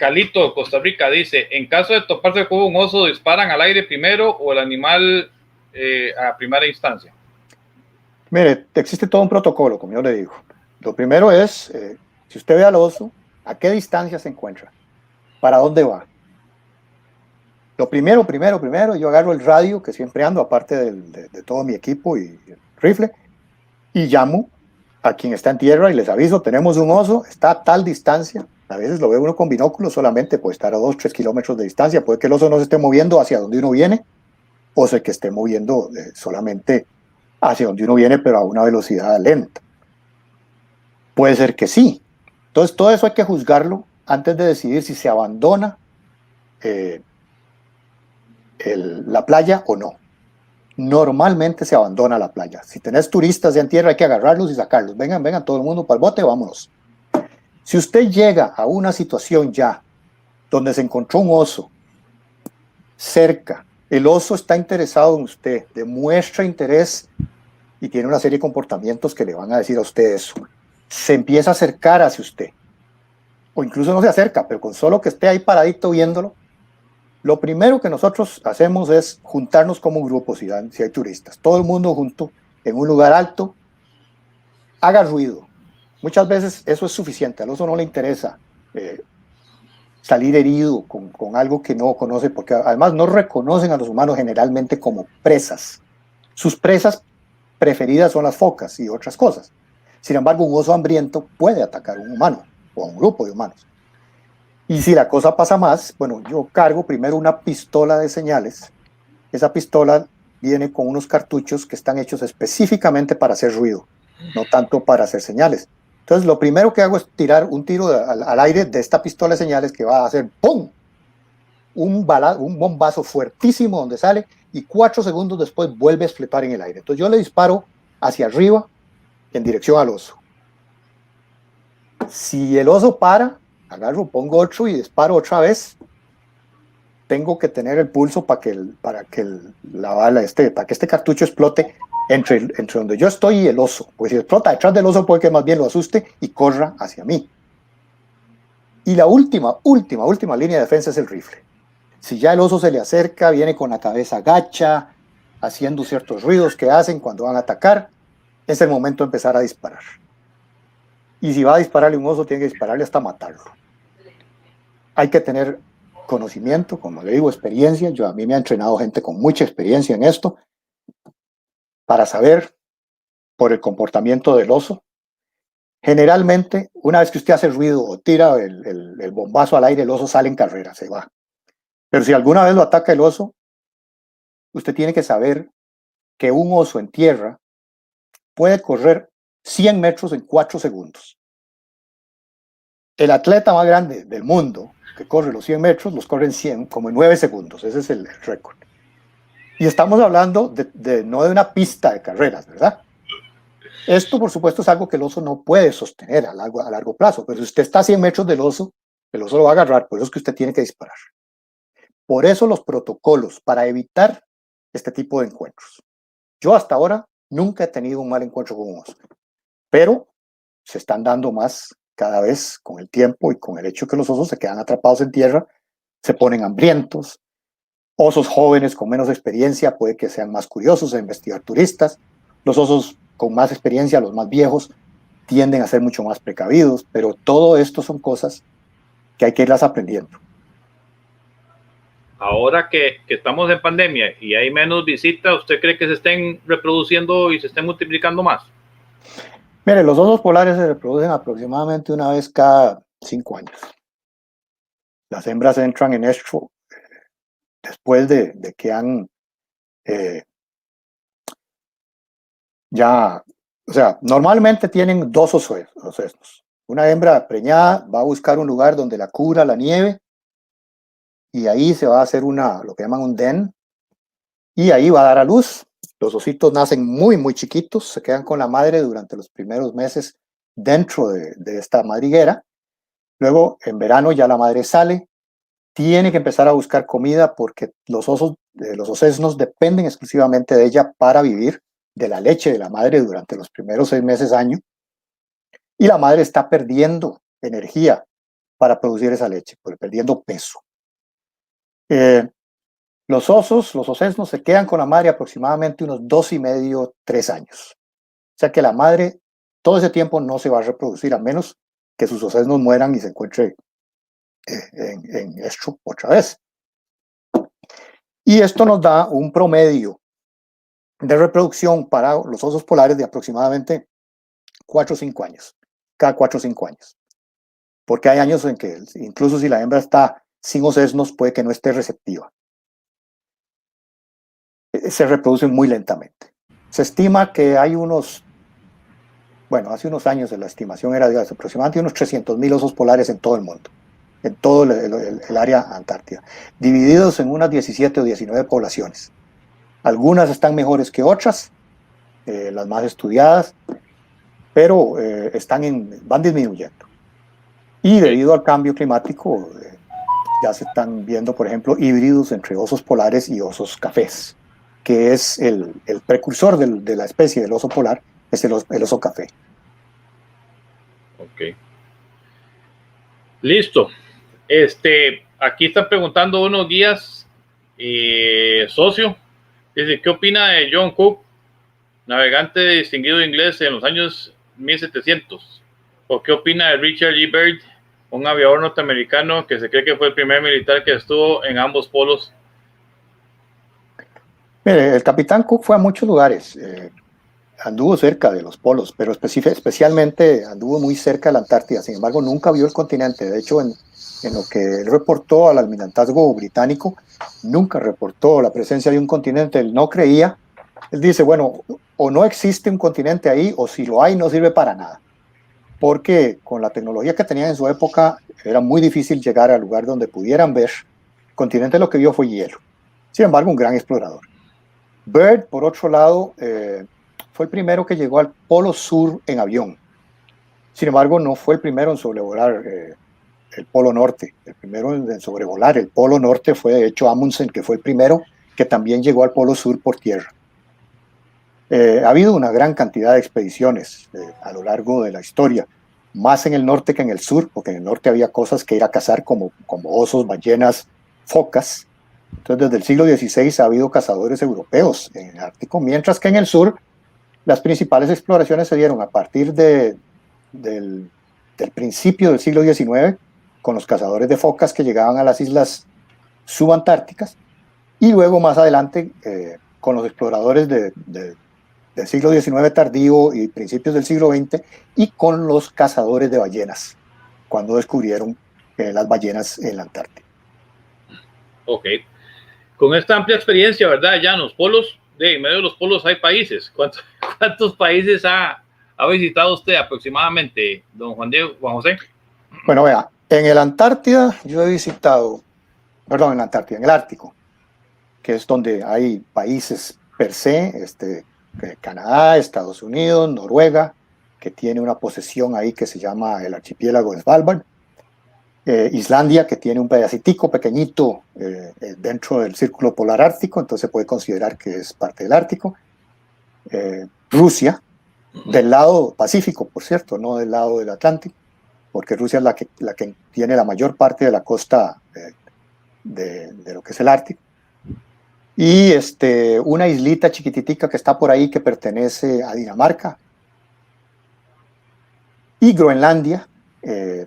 Calito, Costa Rica, dice, en caso de toparse con un oso, ¿disparan al aire primero o el animal a primera instancia? Mire, existe todo un protocolo, como yo le digo. Lo primero es, si usted ve al oso, ¿a qué distancia se encuentra? ¿Para dónde va? Lo primero, yo agarro el radio que siempre ando, aparte de todo mi equipo y el rifle, y llamo a quien está en tierra y les aviso, tenemos un oso, está a tal distancia. A veces lo ve uno con binóculos solamente, puede estar a 2, 3 kilómetros de distancia, puede que el oso no se esté moviendo hacia donde uno viene, o se que esté moviendo solamente hacia donde uno viene, pero a una velocidad lenta. Puede ser que sí. Entonces, todo eso hay que juzgarlo antes de decidir si se abandona la playa o no. Normalmente se abandona la playa. Si tenés turistas ya en tierra, hay que agarrarlos y sacarlos. Vengan, vengan, todo el mundo para el bote, vámonos. Si usted llega a una situación ya donde se encontró un oso cerca, el oso está interesado en usted, demuestra interés y tiene una serie de comportamientos que le van a decir a usted eso, se empieza a acercar hacia usted, o incluso no se acerca, pero con solo que esté ahí paradito viéndolo, lo primero que nosotros hacemos es juntarnos como grupo si hay turistas, todo el mundo junto en un lugar alto, haga ruido. Muchas veces eso es suficiente, al oso no le interesa salir herido con algo que no conoce, porque además no reconocen a los humanos generalmente como presas. Sus presas preferidas son las focas y otras cosas. Sin embargo, un oso hambriento puede atacar a un humano o a un grupo de humanos. Y si la cosa pasa más, bueno, yo cargo primero una pistola de señales. Esa pistola viene con unos cartuchos que están hechos específicamente para hacer ruido, no tanto para hacer señales. Entonces, lo primero que hago es tirar un tiro al aire de esta pistola de señales que va a hacer ¡pum! Un bombazo fuertísimo donde sale y 4 segundos después vuelve a explotar en el aire. Entonces yo le disparo hacia arriba en dirección al oso. Si el oso para, agarro, pongo otro y disparo otra vez. Tengo que tener el pulso para que la bala para que este cartucho explote entre donde yo estoy y el oso. Pues si explota detrás del oso puede que más bien lo asuste y corra hacia mí. Y la última línea de defensa es el rifle. Si ya el oso se le acerca, viene con la cabeza gacha, haciendo ciertos ruidos que hacen cuando van a atacar, es el momento de empezar a disparar. Y si va a dispararle a un oso, tiene que dispararle hasta matarlo. Hay que tener conocimiento, como le digo, experiencia. A mí me ha entrenado gente con mucha experiencia en esto, para saber por el comportamiento del oso. Generalmente, una vez que usted hace ruido o tira el bombazo al aire, el oso sale en carrera, se va. Pero si alguna vez lo ataca el oso, usted tiene que saber que un oso en tierra puede correr 100 metros en 4 segundos. El atleta más grande del mundo que corre los 100 metros, los corre en 100, como en 9 segundos. Ese es el récord. Y estamos hablando no de una pista de carreras, ¿verdad? Esto, por supuesto, es algo que el oso no puede sostener a largo plazo. Pero si usted está a 100 metros del oso, el oso lo va a agarrar. Por eso es que usted tiene que disparar. Por eso los protocolos para evitar este tipo de encuentros. Yo hasta ahora nunca he tenido un mal encuentro con un oso, pero se están dando más cada vez con el tiempo y con el hecho que los osos se quedan atrapados en tierra, se ponen hambrientos. Osos jóvenes con menos experiencia puede que sean más curiosos de investigar turistas. Los osos con más experiencia, los más viejos, tienden a ser mucho más precavidos, pero todo esto son cosas que hay que irlas aprendiendo. Ahora que estamos en pandemia y hay menos visitas, ¿usted cree que se estén reproduciendo y se estén multiplicando más? Mire, los osos polares se reproducen aproximadamente una vez cada 5 años. Las hembras entran en estro después de que han normalmente tienen 2 ocesnos. Una hembra preñada va a buscar un lugar donde la cubra la nieve y ahí se va a hacer lo que llaman un den, y ahí va a dar a luz. Los ositos nacen muy, muy chiquitos, se quedan con la madre durante los primeros meses dentro de esta madriguera. Luego, en verano ya la madre sale, tiene que empezar a buscar comida porque los osesnos dependen exclusivamente de ella para vivir, de la leche de la madre durante los primeros 6 meses, año. Y la madre está perdiendo energía para producir esa leche, perdiendo peso. Los osesnos se quedan con la madre aproximadamente unos 2,5, 3 años. O sea que la madre todo ese tiempo no se va a reproducir, a menos que sus osesnos mueran y se encuentre en estro otra vez. Y esto nos da un promedio de reproducción para los osos polares de aproximadamente 4 o 5 años, cada 4 o 5 años. Porque hay años en que incluso si la hembra está sin osesnos, puede que no esté receptiva. Se reproducen muy lentamente. Se estima que hay hace unos años la estimación era de aproximadamente unos 300,000 osos polares en todo el mundo, en todo el área antártida, divididos en unas 17 o 19 poblaciones. Algunas están mejores que otras, las más estudiadas, pero van disminuyendo. Y debido al cambio climático, ya se están viendo, por ejemplo, híbridos entre osos polares y osos cafés, que es el precursor de la especie del oso polar, es el oso café. Ok. Listo. Aquí están preguntando unos guías, socio. Dice, ¿qué opina de John Cook, navegante distinguido inglés en los años 1700? ¿O qué opina de Richard E. Byrd, un aviador norteamericano que se cree que fue el primer militar que estuvo en ambos polos? Mire, el capitán Cook fue a muchos lugares, anduvo cerca de los polos, pero especialmente anduvo muy cerca de la Antártida. Sin embargo, nunca vio el continente. De hecho, en lo que él reportó al almirantazgo británico, nunca reportó la presencia de un continente. Él no creía. Él dice, bueno, o no existe un continente ahí, o si lo hay, no sirve para nada. Porque con la tecnología que tenían en su época, era muy difícil llegar al lugar donde pudieran ver. El continente lo que vio fue hielo. Sin embargo, un gran explorador. Byrd, por otro lado, fue el primero que llegó al Polo Sur en avión. Sin embargo, no fue el primero en sobrevolar el Polo Norte. El primero en sobrevolar el Polo Norte fue, de hecho, Amundsen, que fue el primero que también llegó al Polo Sur por tierra. Ha habido una gran cantidad de expediciones a lo largo de la historia, más en el norte que en el sur, porque en el norte había cosas que ir a cazar como osos, ballenas, focas. Entonces, desde el siglo XVI ha habido cazadores europeos en el Ártico, mientras que en el sur las principales exploraciones se dieron a partir del principio del siglo XIX, con los cazadores de focas que llegaban a las islas subantárticas, y luego más adelante con los exploradores del siglo XIX tardío y principios del siglo XX, y con los cazadores de ballenas, cuando descubrieron las ballenas en la Antártida. Ok. Con esta amplia experiencia, ¿verdad? Ya en los polos, en medio de los polos hay países. ¿Cuántos países ha visitado usted aproximadamente, don Juan José? Bueno, vea, en el Antártida yo he visitado, perdón, en la Antártida, en el Ártico, que es donde hay países per se, Canadá, Estados Unidos, Noruega, que tiene una posesión ahí que se llama el archipiélago de Svalbard, Islandia, que tiene un pedacitico pequeñito dentro del círculo polar ártico, entonces se puede considerar que es parte del Ártico, Rusia, del lado Pacífico, por cierto, no del lado del Atlántico, porque Rusia es la que tiene la mayor parte de la costa de lo que es el Ártico, y una islita chiquititica que está por ahí que pertenece a Dinamarca, y Groenlandia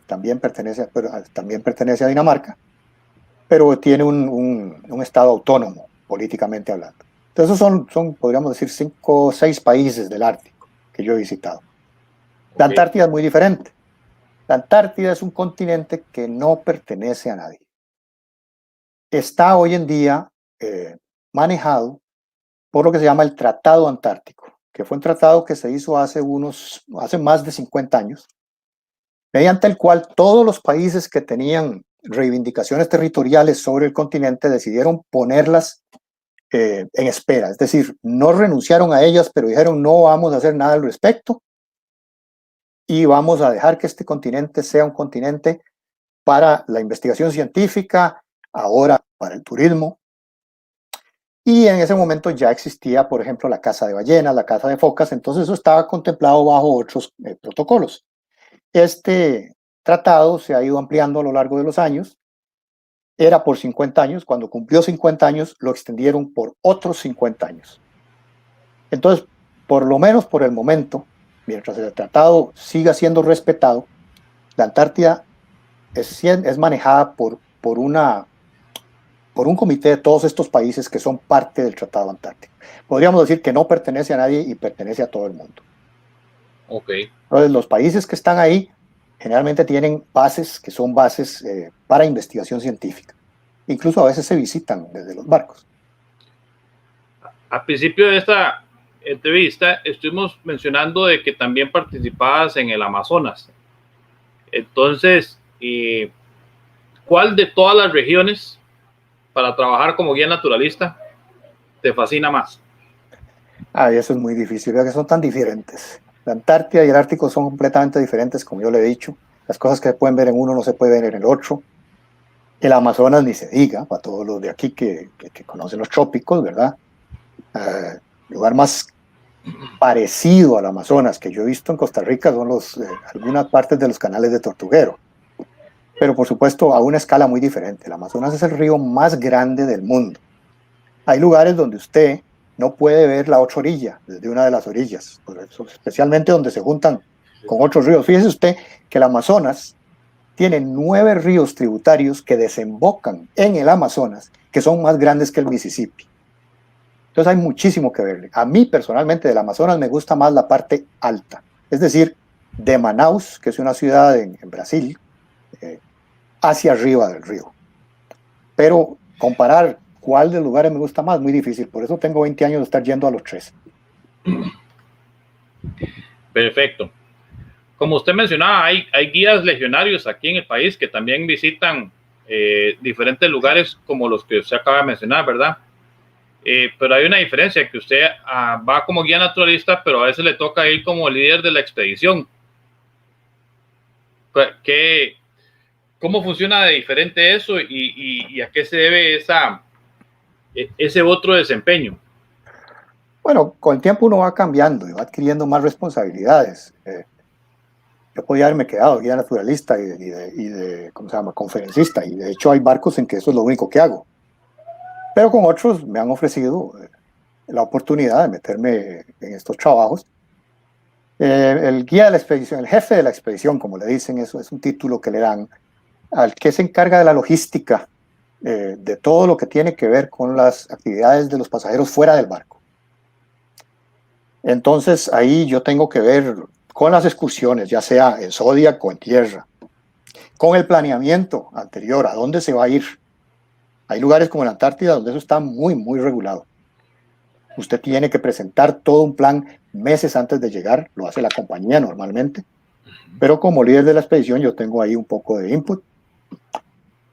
también pertenece a Dinamarca, pero tiene un estado autónomo políticamente hablando. Entonces son podríamos decir 5 o 6 países del Ártico que yo he visitado. La Antártida es muy diferente. La Antártida es un continente que no pertenece a nadie. Está hoy en día manejado por lo que se llama el Tratado Antártico, que fue un tratado que se hizo hace más de 50 años, mediante el cual todos los países que tenían reivindicaciones territoriales sobre el continente decidieron ponerlas en espera, es decir, no renunciaron a ellas, pero dijeron no vamos a hacer nada al respecto y vamos a dejar que este continente sea un continente para la investigación científica, ahora para el turismo. Y en ese momento ya existía, por ejemplo, la caza de ballenas, la caza de focas, entonces eso estaba contemplado bajo otros protocolos. Este tratado se ha ido ampliando a lo largo de los años. Era por 50 años, cuando cumplió 50 años lo extendieron por otros 50 años. Entonces, por lo menos por el momento, mientras el tratado siga siendo respetado, la Antártida es manejada por un comité de todos estos países que son parte del Tratado Antártico. Podríamos decir que no pertenece a nadie y pertenece a todo el mundo. Okay. Entonces, los países que están ahí generalmente tienen bases que son bases para investigación científica. Incluso a veces se visitan desde los barcos. Al principio de esta entrevista estuvimos mencionando de que también participabas en el Amazonas. Entonces, ¿cuál de todas las regiones para trabajar como guía naturalista te fascina más? Eso es muy difícil, vea que son tan diferentes. La Antártida y el Ártico son completamente diferentes, como yo le he dicho. Las cosas que se pueden ver en uno no se pueden ver en el otro. El Amazonas ni se diga, para todos los de aquí que conocen los trópicos, ¿verdad? Lugar más parecido al Amazonas que yo he visto en Costa Rica son algunas partes de los canales de Tortuguero. Pero por supuesto a una escala muy diferente. El Amazonas es el río más grande del mundo. Hay lugares donde usted no puede ver la otra orilla, desde una de las orillas, especialmente donde se juntan con otros ríos. Fíjese usted que el Amazonas tiene 9 ríos tributarios que desembocan en el Amazonas, que son más grandes que el Mississippi. Entonces hay muchísimo que ver. A mí personalmente del Amazonas me gusta más la parte alta, es decir, de Manaus, que es una ciudad en Brasil, hacia arriba del río. Pero comparar cuál de los lugares me gusta más, muy difícil. Por eso tengo 20 años de estar yendo a los 3. Perfecto. Como usted mencionaba, hay guías legionarios aquí en el país que también visitan diferentes lugares como los que usted acaba de mencionar, ¿verdad? Pero hay una diferencia, que usted va como guía naturalista, pero a veces le toca ir como líder de la expedición. ¿Cómo funciona de diferente eso y a qué se debe ese otro desempeño? Bueno, con el tiempo uno va cambiando y va adquiriendo más responsabilidades. Yo podía haberme quedado guía naturalista y de ¿cómo se llama?, conferencista, y de hecho hay barcos en que eso es lo único que hago. Pero con otros me han ofrecido la oportunidad de meterme en estos trabajos. El guía de la expedición, el jefe de la expedición, como le dicen, eso es un título que le dan al que se encarga de la logística de todo lo que tiene que ver con las actividades de los pasajeros fuera del barco. Entonces ahí yo tengo que ver con las excursiones, ya sea en Zodiac o en tierra, con el planeamiento anterior, a dónde se va a ir. Hay lugares como la Antártida donde eso está muy, muy regulado. Usted tiene que presentar todo un plan meses antes de llegar, lo hace la compañía normalmente, pero como líder de la expedición yo tengo ahí un poco de input.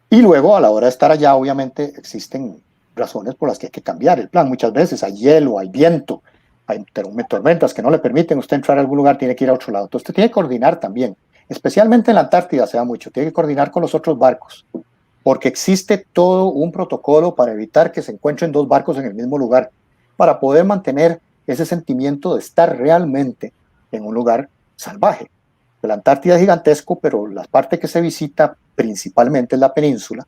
Y luego a la hora de estar allá, obviamente existen razones por las que hay que cambiar el plan. Muchas veces hay hielo, hay viento, hay tormentas que no le permiten a usted entrar a algún lugar, tiene que ir a otro lado. Entonces usted tiene que coordinar también, especialmente en la Antártida se da mucho, tiene que coordinar con los otros barcos, porque existe todo un protocolo para evitar que se encuentren 2 barcos en el mismo lugar, para poder mantener ese sentimiento de estar realmente en un lugar salvaje. La Antártida es gigantesco, pero la parte que se visita principalmente es la península,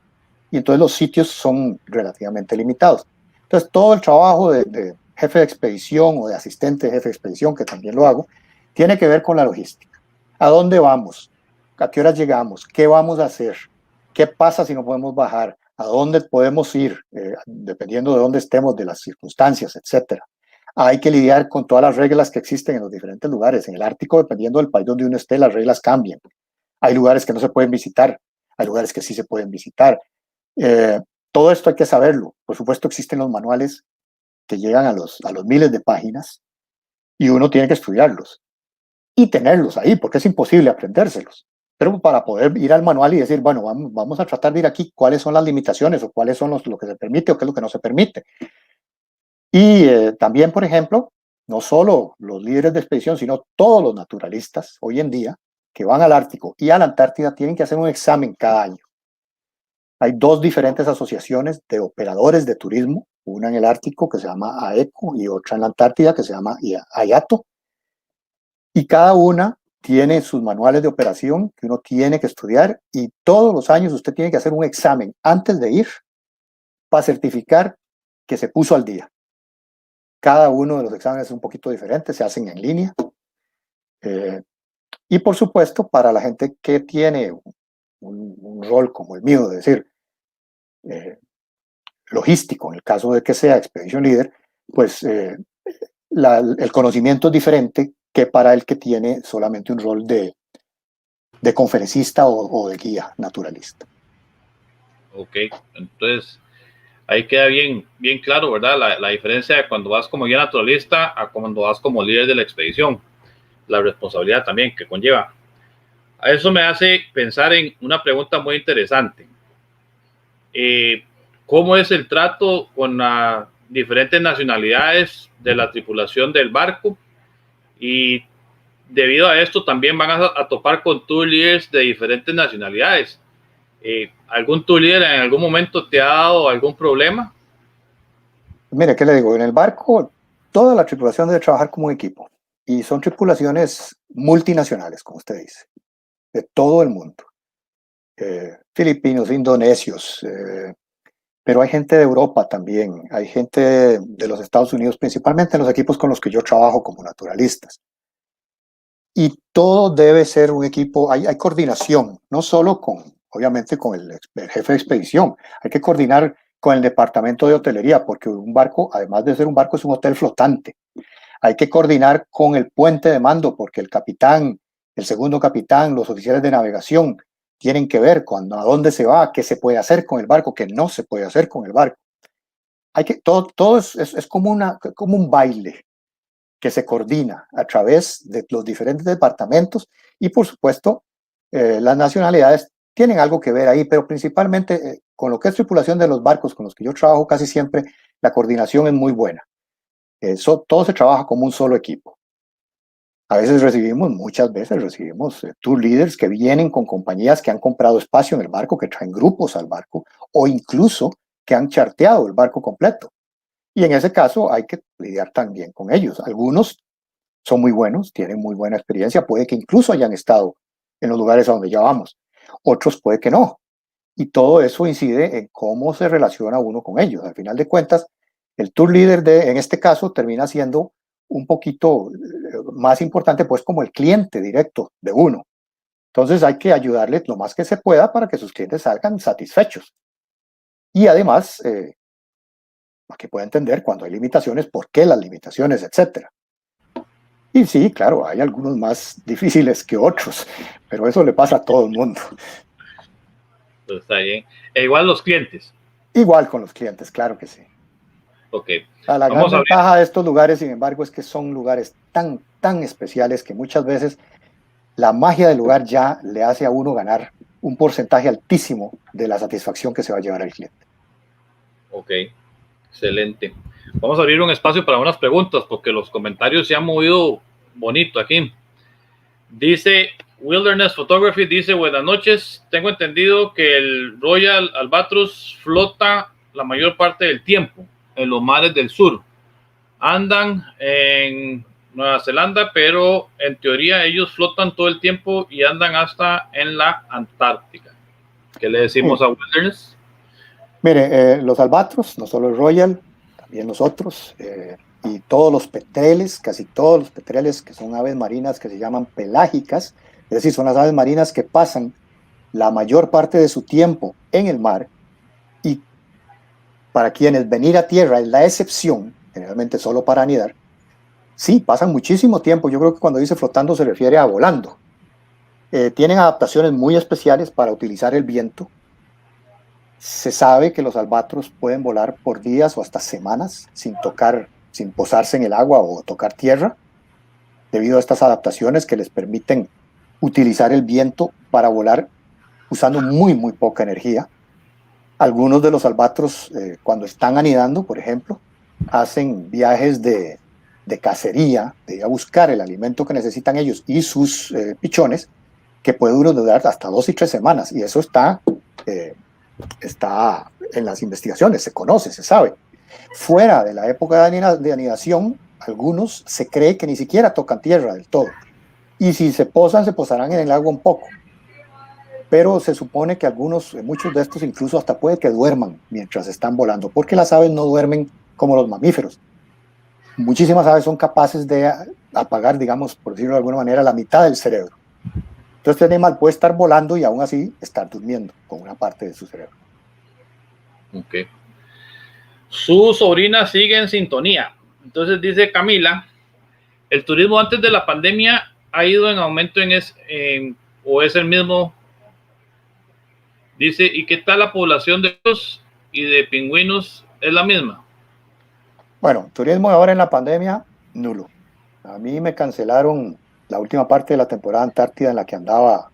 y entonces los sitios son relativamente limitados. Entonces todo el trabajo de jefe de expedición o de asistente de jefe de expedición, que también lo hago, tiene que ver con la logística. ¿A dónde vamos? ¿A qué horas llegamos? ¿Qué vamos a hacer? ¿Qué pasa si no podemos bajar? ¿A dónde podemos ir? Dependiendo de dónde estemos, de las circunstancias, etcétera. Hay que lidiar con todas las reglas que existen en los diferentes lugares. En el Ártico, dependiendo del país donde uno esté, las reglas cambian. Hay lugares que no se pueden visitar, hay lugares que sí se pueden visitar. Todo esto hay que saberlo. Por supuesto, existen los manuales que llegan a los miles de páginas y uno tiene que estudiarlos y tenerlos ahí, porque es imposible aprendérselos. Pero para poder ir al manual y decir, bueno, vamos a tratar de ir aquí, cuáles son las limitaciones o cuáles son lo que se permite o qué es lo que no se permite. Y también, por ejemplo, no solo los líderes de expedición, sino todos los naturalistas hoy en día que van al Ártico y a la Antártida tienen que hacer un examen cada año. Hay 2 diferentes asociaciones de operadores de turismo, una en el Ártico que se llama AECO y otra en la Antártida que se llama IATO. Y cada una tiene sus manuales de operación que uno tiene que estudiar y todos los años usted tiene que hacer un examen antes de ir para certificar que se puso al día. Cada uno de los exámenes es un poquito diferente, se hacen en línea. Y por supuesto, para la gente que tiene un rol como el mío, es decir, logístico, en el caso de que sea Expedition Leader, pues el conocimiento es diferente que para el que tiene solamente un rol de conferencista o de guía naturalista. Ok, entonces ahí queda bien claro, ¿verdad? La diferencia de cuando vas como guía naturalista a cuando vas como líder de la expedición, la responsabilidad también que conlleva. A eso me hace pensar en una pregunta muy interesante. ¿Cómo es el trato con las diferentes nacionalidades de la tripulación del barco? Y debido a esto también van a topar con tour leaders de diferentes nacionalidades. ¿Algún tour leader en algún momento te ha dado algún problema? Mire, ¿qué le digo? En el barco, toda la tripulación debe trabajar como un equipo. Y son tripulaciones multinacionales, como usted dice, de todo el mundo. Filipinos, indonesios, pero hay gente de Europa también, hay gente de los Estados Unidos, principalmente en los equipos con los que yo trabajo como naturalistas. Y todo debe ser un equipo, hay coordinación, no solo obviamente con el jefe de expedición, hay que coordinar con el departamento de hotelería, porque un barco, además de ser un barco, es un hotel flotante. Hay que coordinar con el puente de mando, porque el capitán, el segundo capitán, los oficiales de navegación tienen que ver a dónde se va, qué se puede hacer con el barco, qué no se puede hacer con el barco. Todo es como un baile que se coordina a través de los diferentes departamentos y, por supuesto, las nacionalidades tienen algo que ver ahí, pero principalmente con lo que es tripulación de los barcos con los que yo trabajo casi siempre, la coordinación es muy buena. Todo se trabaja como un solo equipo. Muchas veces recibimos tour leaders que vienen con compañías que han comprado espacio en el barco, que traen grupos al barco, o incluso que han charteado el barco completo. Y en ese caso hay que lidiar también con ellos. Algunos son muy buenos, tienen muy buena experiencia, puede que incluso hayan estado en los lugares a donde ya vamos. Otros puede que no. Y todo eso incide en cómo se relaciona uno con ellos. Al final de cuentas, el tour leader en este caso termina siendo un poquito más importante, pues como el cliente directo de uno. Entonces hay que ayudarle lo más que se pueda para que sus clientes salgan satisfechos. Y además, para que pueda entender cuando hay limitaciones, por qué las limitaciones, etcétera. Y sí, claro, hay algunos más difíciles que otros, pero eso le pasa a todo el mundo. Pues está bien. Igual los clientes. Igual con los clientes, claro que sí. Ok. La gran ventaja de estos lugares, sin embargo, es que son lugares tan especiales que muchas veces la magia del lugar ya le hace a uno ganar un porcentaje altísimo de la satisfacción que se va a llevar el cliente. Ok, excelente. Vamos a abrir un espacio para unas preguntas porque los comentarios se han movido bonito aquí. Dice Wilderness Photography, dice buenas noches, tengo entendido que el Royal Albatros flota la mayor parte del tiempo en los mares del sur. Andan en Nueva Zelanda, pero en teoría ellos flotan todo el tiempo y andan hasta en la Antártica. ¿Qué le decimos a Wilderness? Mire, los albatros, no solo el Royal, también los otros, y todos los petreles, casi todos los petreles que son aves marinas que se llaman pelágicas, es decir, son las aves marinas que pasan la mayor parte de su tiempo en el mar, y para quienes venir a tierra es la excepción, generalmente solo para anidar, sí, pasan muchísimo tiempo. Yo creo que cuando dice flotando se refiere a volando. Tienen adaptaciones muy especiales para utilizar el viento. Se sabe que los albatros pueden volar por días o hasta semanas sin posarse en el agua o tocar tierra, debido a estas adaptaciones que les permiten utilizar el viento para volar usando muy poca energía. Algunos de los albatros, cuando están anidando, por ejemplo, hacen viajes de cacería, de ir a buscar el alimento que necesitan ellos y sus pichones, que puede durar hasta 2 y 3 semanas. Y eso está en las investigaciones, se conoce, se sabe. Fuera de la época de anidación, algunos se cree que ni siquiera tocan tierra del todo. y si se posan, se posarán en el agua un poco. Pero se supone que muchos de estos incluso hasta puede que duerman mientras están volando, porque las aves no duermen como los mamíferos. Muchísimas aves son capaces de apagar, digamos, por decirlo de alguna manera, la mitad del cerebro. Entonces este animal puede estar volando y aún así estar durmiendo con una parte de su cerebro. Ok. Su sobrina sigue en sintonía. Entonces dice Camila, el turismo antes de la pandemia ha ido en aumento o es el mismo. Dice, ¿y qué tal la población de osos y de pingüinos? ¿Es la misma? Bueno, turismo ahora en la pandemia, nulo. A mí me cancelaron la última parte de la temporada antártida en la que andaba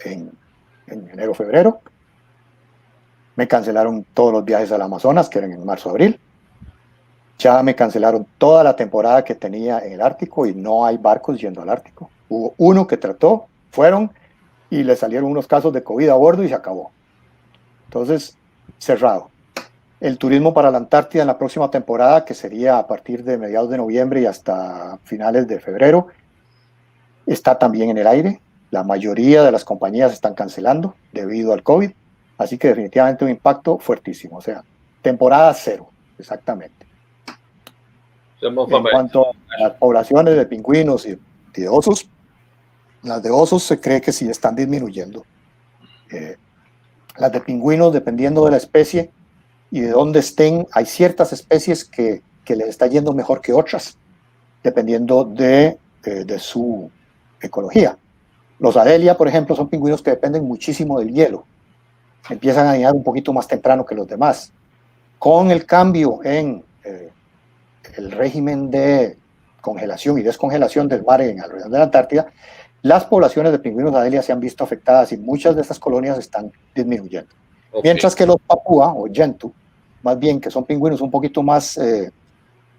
en enero, febrero. Me cancelaron todos los viajes al Amazonas, que eran en marzo, abril. Ya me cancelaron toda la temporada que tenía en el Ártico y no hay barcos yendo al Ártico. Hubo uno que fueron y le salieron unos casos de COVID a bordo y se acabó. Entonces, cerrado. El turismo para la Antártida en la próxima temporada, que sería a partir de mediados de noviembre y hasta finales de febrero, está también en el aire. La mayoría de las compañías están cancelando debido al COVID, así que definitivamente un impacto fuertísimo. O sea, temporada cero, exactamente. En cuanto a las poblaciones de pingüinos y de osos, las de osos se cree que sí están disminuyendo. Las de pingüinos, dependiendo de la especie y de dónde estén, hay ciertas especies que les está yendo mejor que otras, dependiendo de su ecología. Los Adelia, por ejemplo, son pingüinos que dependen muchísimo del hielo. Empiezan a anidar un poquito más temprano que los demás. Con el cambio en el régimen de congelación y descongelación del mar alrededor de la Antártida, las poblaciones de pingüinos Adelia se han visto afectadas y muchas de estas colonias están disminuyendo. Okay. Mientras que los Papúa o Gentoo, más bien que son pingüinos un poquito más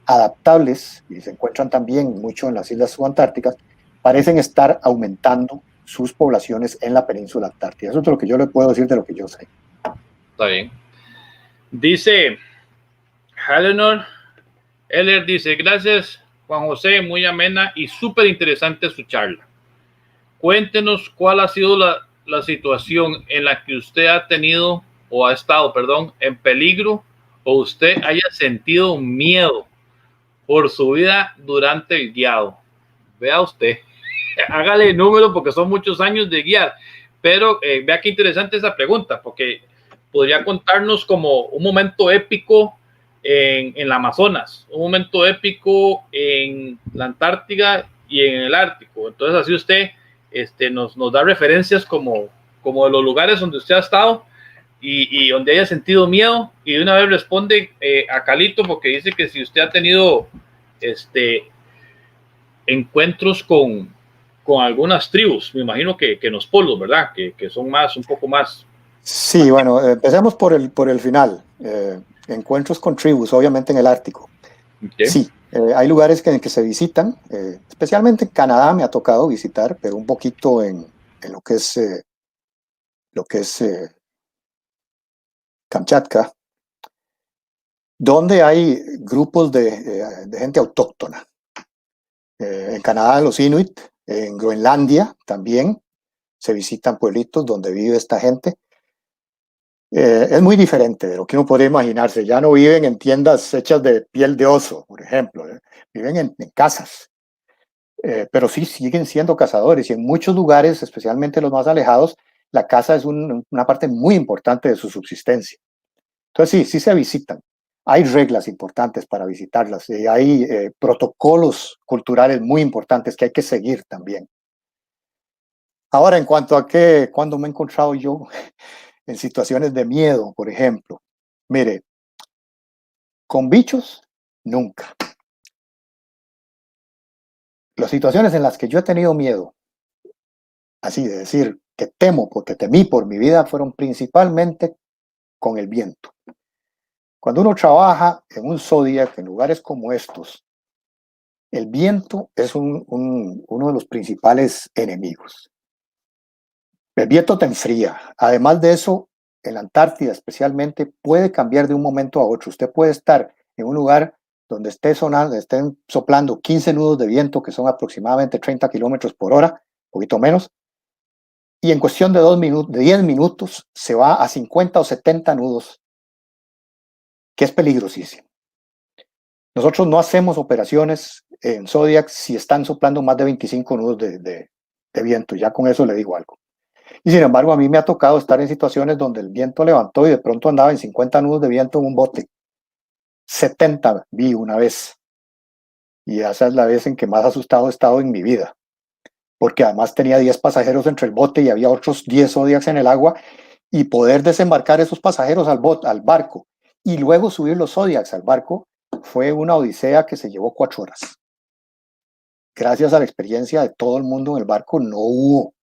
adaptables y se encuentran también mucho en las islas subantárticas, parecen estar aumentando sus poblaciones en la península antártica. Eso es lo que yo le puedo decir de lo que yo sé. Está bien. Dice Eleanor Eller, dice, gracias Juan José, muy amena y súper interesante su charla. Cuéntenos cuál ha sido la situación en la que usted ha tenido o ha estado, perdón, en peligro o usted haya sentido miedo por su vida durante el guiado. Vea usted, hágale número porque son muchos años de guiar, pero vea qué interesante esa pregunta, porque podría contarnos como un momento épico en el Amazonas, un momento épico en la Antártida y en el Ártico. Entonces así usted nos da referencias como de los lugares donde usted ha estado y donde haya sentido miedo, y de una vez responde a Calito, porque dice que si usted ha tenido encuentros con algunas tribus, me imagino que en los polos, ¿verdad? Que son un poco más. Sí, bueno, empecemos por el final. Encuentros con tribus, obviamente en el Ártico. Okay. Sí, hay lugares que se visitan, especialmente en Canadá me ha tocado visitar, pero un poquito en lo que es Kamchatka, donde hay grupos de gente autóctona. En Canadá los Inuit, en Groenlandia también se visitan pueblitos donde vive esta gente. Es muy diferente de lo que uno podría imaginarse. Ya no viven en tiendas hechas de piel de oso, por ejemplo. Viven en casas. Pero sí siguen siendo cazadores y en muchos lugares, especialmente los más alejados, la caza es una parte muy importante de su subsistencia. Entonces sí se visitan. Hay reglas importantes para visitarlas y hay protocolos culturales muy importantes que hay que seguir también. Ahora, en cuanto a cuando me he encontrado yo en situaciones de miedo, por ejemplo, mire, con bichos, nunca. Las situaciones en las que yo he tenido miedo, así de decir que temo porque temí por mi vida, fueron principalmente con el viento. Cuando uno trabaja en un Zodiac, en lugares como estos, el viento es uno de los principales enemigos. El viento te enfría. Además de eso, en la Antártida especialmente, puede cambiar de un momento a otro. Usted puede estar en un lugar donde estén soplando 15 nudos de viento, que son aproximadamente 30 kilómetros por hora, un poquito menos, y en cuestión de 10 minutos se va a 50 o 70 nudos, que es peligrosísimo. Nosotros no hacemos operaciones en Zodiac si están soplando más de 25 nudos de viento, ya con eso le digo algo. Y sin embargo, a mí me ha tocado estar en situaciones donde el viento levantó y de pronto andaba en 50 nudos de viento en un bote. 70 vi una vez. Y esa es la vez en que más asustado he estado en mi vida. Porque además tenía 10 pasajeros entre el bote y había otros 10 Zodiacs en el agua. Y poder desembarcar esos pasajeros al barco y luego subir los Zodiacs al barco fue una odisea que se llevó 4 horas. Gracias a la experiencia de todo el mundo en el barco, no hubo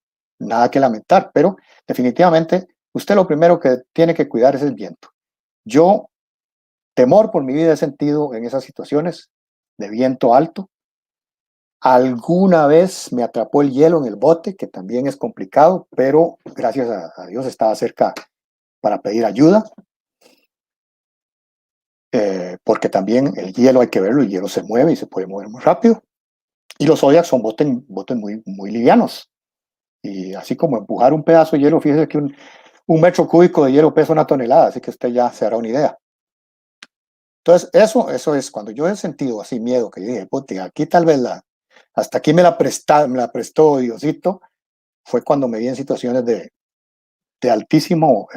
nada que lamentar, pero definitivamente usted lo primero que tiene que cuidar es el viento. Yo, temor por mi vida he sentido en esas situaciones de viento alto. Alguna vez me atrapó el hielo en el bote, que también es complicado, pero gracias a Dios estaba cerca para pedir ayuda. Porque también el hielo hay que verlo, el hielo se mueve y se puede mover muy rápido. Y los Zodiacs son botes muy livianos. Y así como empujar un pedazo de hielo, fíjese que un metro cúbico de hielo pesa 1 tonelada, así que usted ya se hará una idea. Entonces, eso es cuando yo he sentido así miedo, que yo dije, puta, aquí tal vez hasta aquí me la prestó Diosito, fue cuando me vi en situaciones de altísimo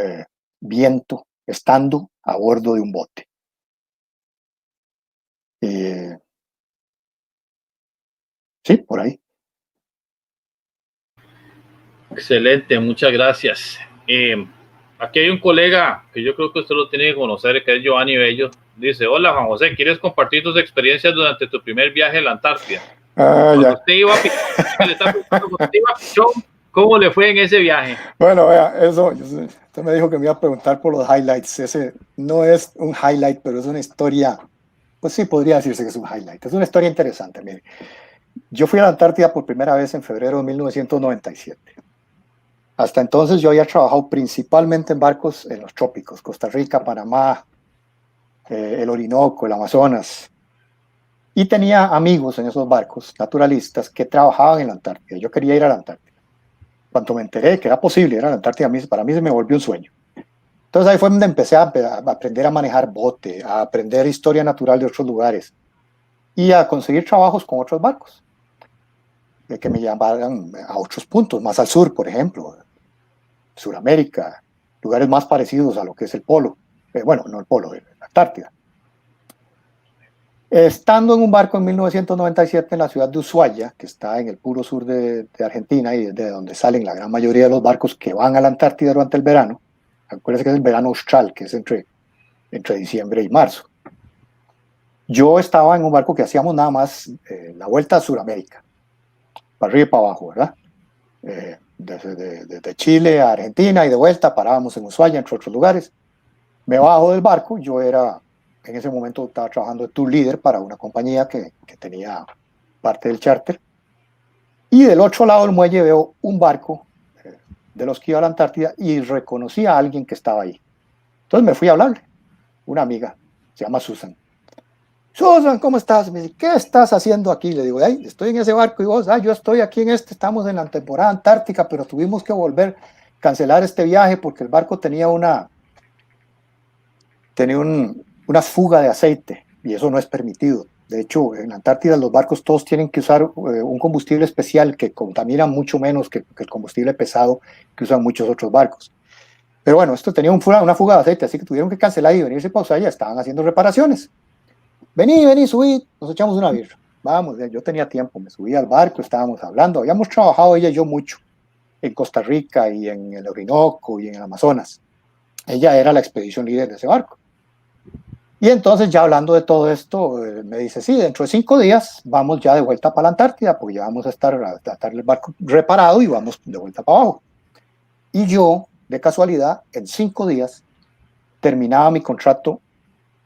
viento, estando a bordo de un bote. Sí, por ahí. Excelente, muchas gracias. Aquí hay un colega que yo creo que usted lo tiene que conocer, que es Giovanni Bello. Dice, hola Juan José, ¿quieres compartir tus experiencias durante tu primer viaje a la Antártida? Cuando usted iba a Pichón, ¿cómo le fue en ese viaje? Bueno, vea, usted me dijo que me iba a preguntar por los highlights. Ese no es un highlight, pero es una historia, pues sí, podría decirse que es un highlight. Es una historia interesante, mire. Yo fui a la Antártida por primera vez en febrero de 1997. Hasta entonces yo había trabajado principalmente en barcos en los trópicos, Costa Rica, Panamá, el Orinoco, el Amazonas. Y tenía amigos en esos barcos, naturalistas, que trabajaban en la Antártida. Yo quería ir a la Antártida. Cuando me enteré que era posible ir a la Antártida, para mí se me volvió un sueño. Entonces ahí fue donde empecé a aprender a manejar bote, a aprender historia natural de otros lugares y a conseguir trabajos con otros barcos que me llevaran a otros puntos, más al sur, por ejemplo, Suramérica, lugares más parecidos a lo que es el polo. Bueno, no el polo, la Antártida. Estando en un barco en 1997 en la ciudad de Ushuaia, que está en el puro sur de Argentina y de donde salen la gran mayoría de los barcos que van a la Antártida durante el verano, acuérdense que es el verano austral, que es entre diciembre y marzo. Yo estaba en un barco que hacíamos nada más la vuelta a Sudamérica, para arriba y para abajo, ¿verdad? Desde Chile a Argentina y de vuelta, parábamos en Ushuaia, entre otros lugares. Me bajo del barco, en ese momento estaba trabajando de tour leader para una compañía que tenía parte del charter. Y del otro lado del muelle veo un barco de los que iba a la Antártida y reconocí a alguien que estaba ahí. Entonces me fui a hablarle, una amiga, se llama Susan. Susan, ¿cómo estás? Me dice, ¿qué estás haciendo aquí? Le digo, ay, estoy en ese barco. Y vos, yo estoy aquí estamos en la temporada antártica, pero tuvimos que cancelar este viaje porque el barco tenía una fuga de aceite y eso no es permitido. De hecho, en la Antártida los barcos todos tienen que usar un combustible especial que contamina mucho menos que el combustible pesado que usan muchos otros barcos. Pero bueno, esto tenía una fuga de aceite, así que tuvieron que cancelar y venirse para Ushuaia, estaban haciendo reparaciones. Vení, subí, nos echamos una birra. Vamos, yo tenía tiempo, me subí al barco, estábamos hablando, habíamos trabajado ella y yo mucho en Costa Rica y en el Orinoco y en el Amazonas. Ella era la expedición líder de ese barco. Y entonces ya hablando de todo esto, me dice, sí, dentro de 5 días vamos ya de vuelta para la Antártida, porque ya vamos a estar el barco reparado y vamos de vuelta para abajo. Y yo, de casualidad, en 5 días terminaba mi contrato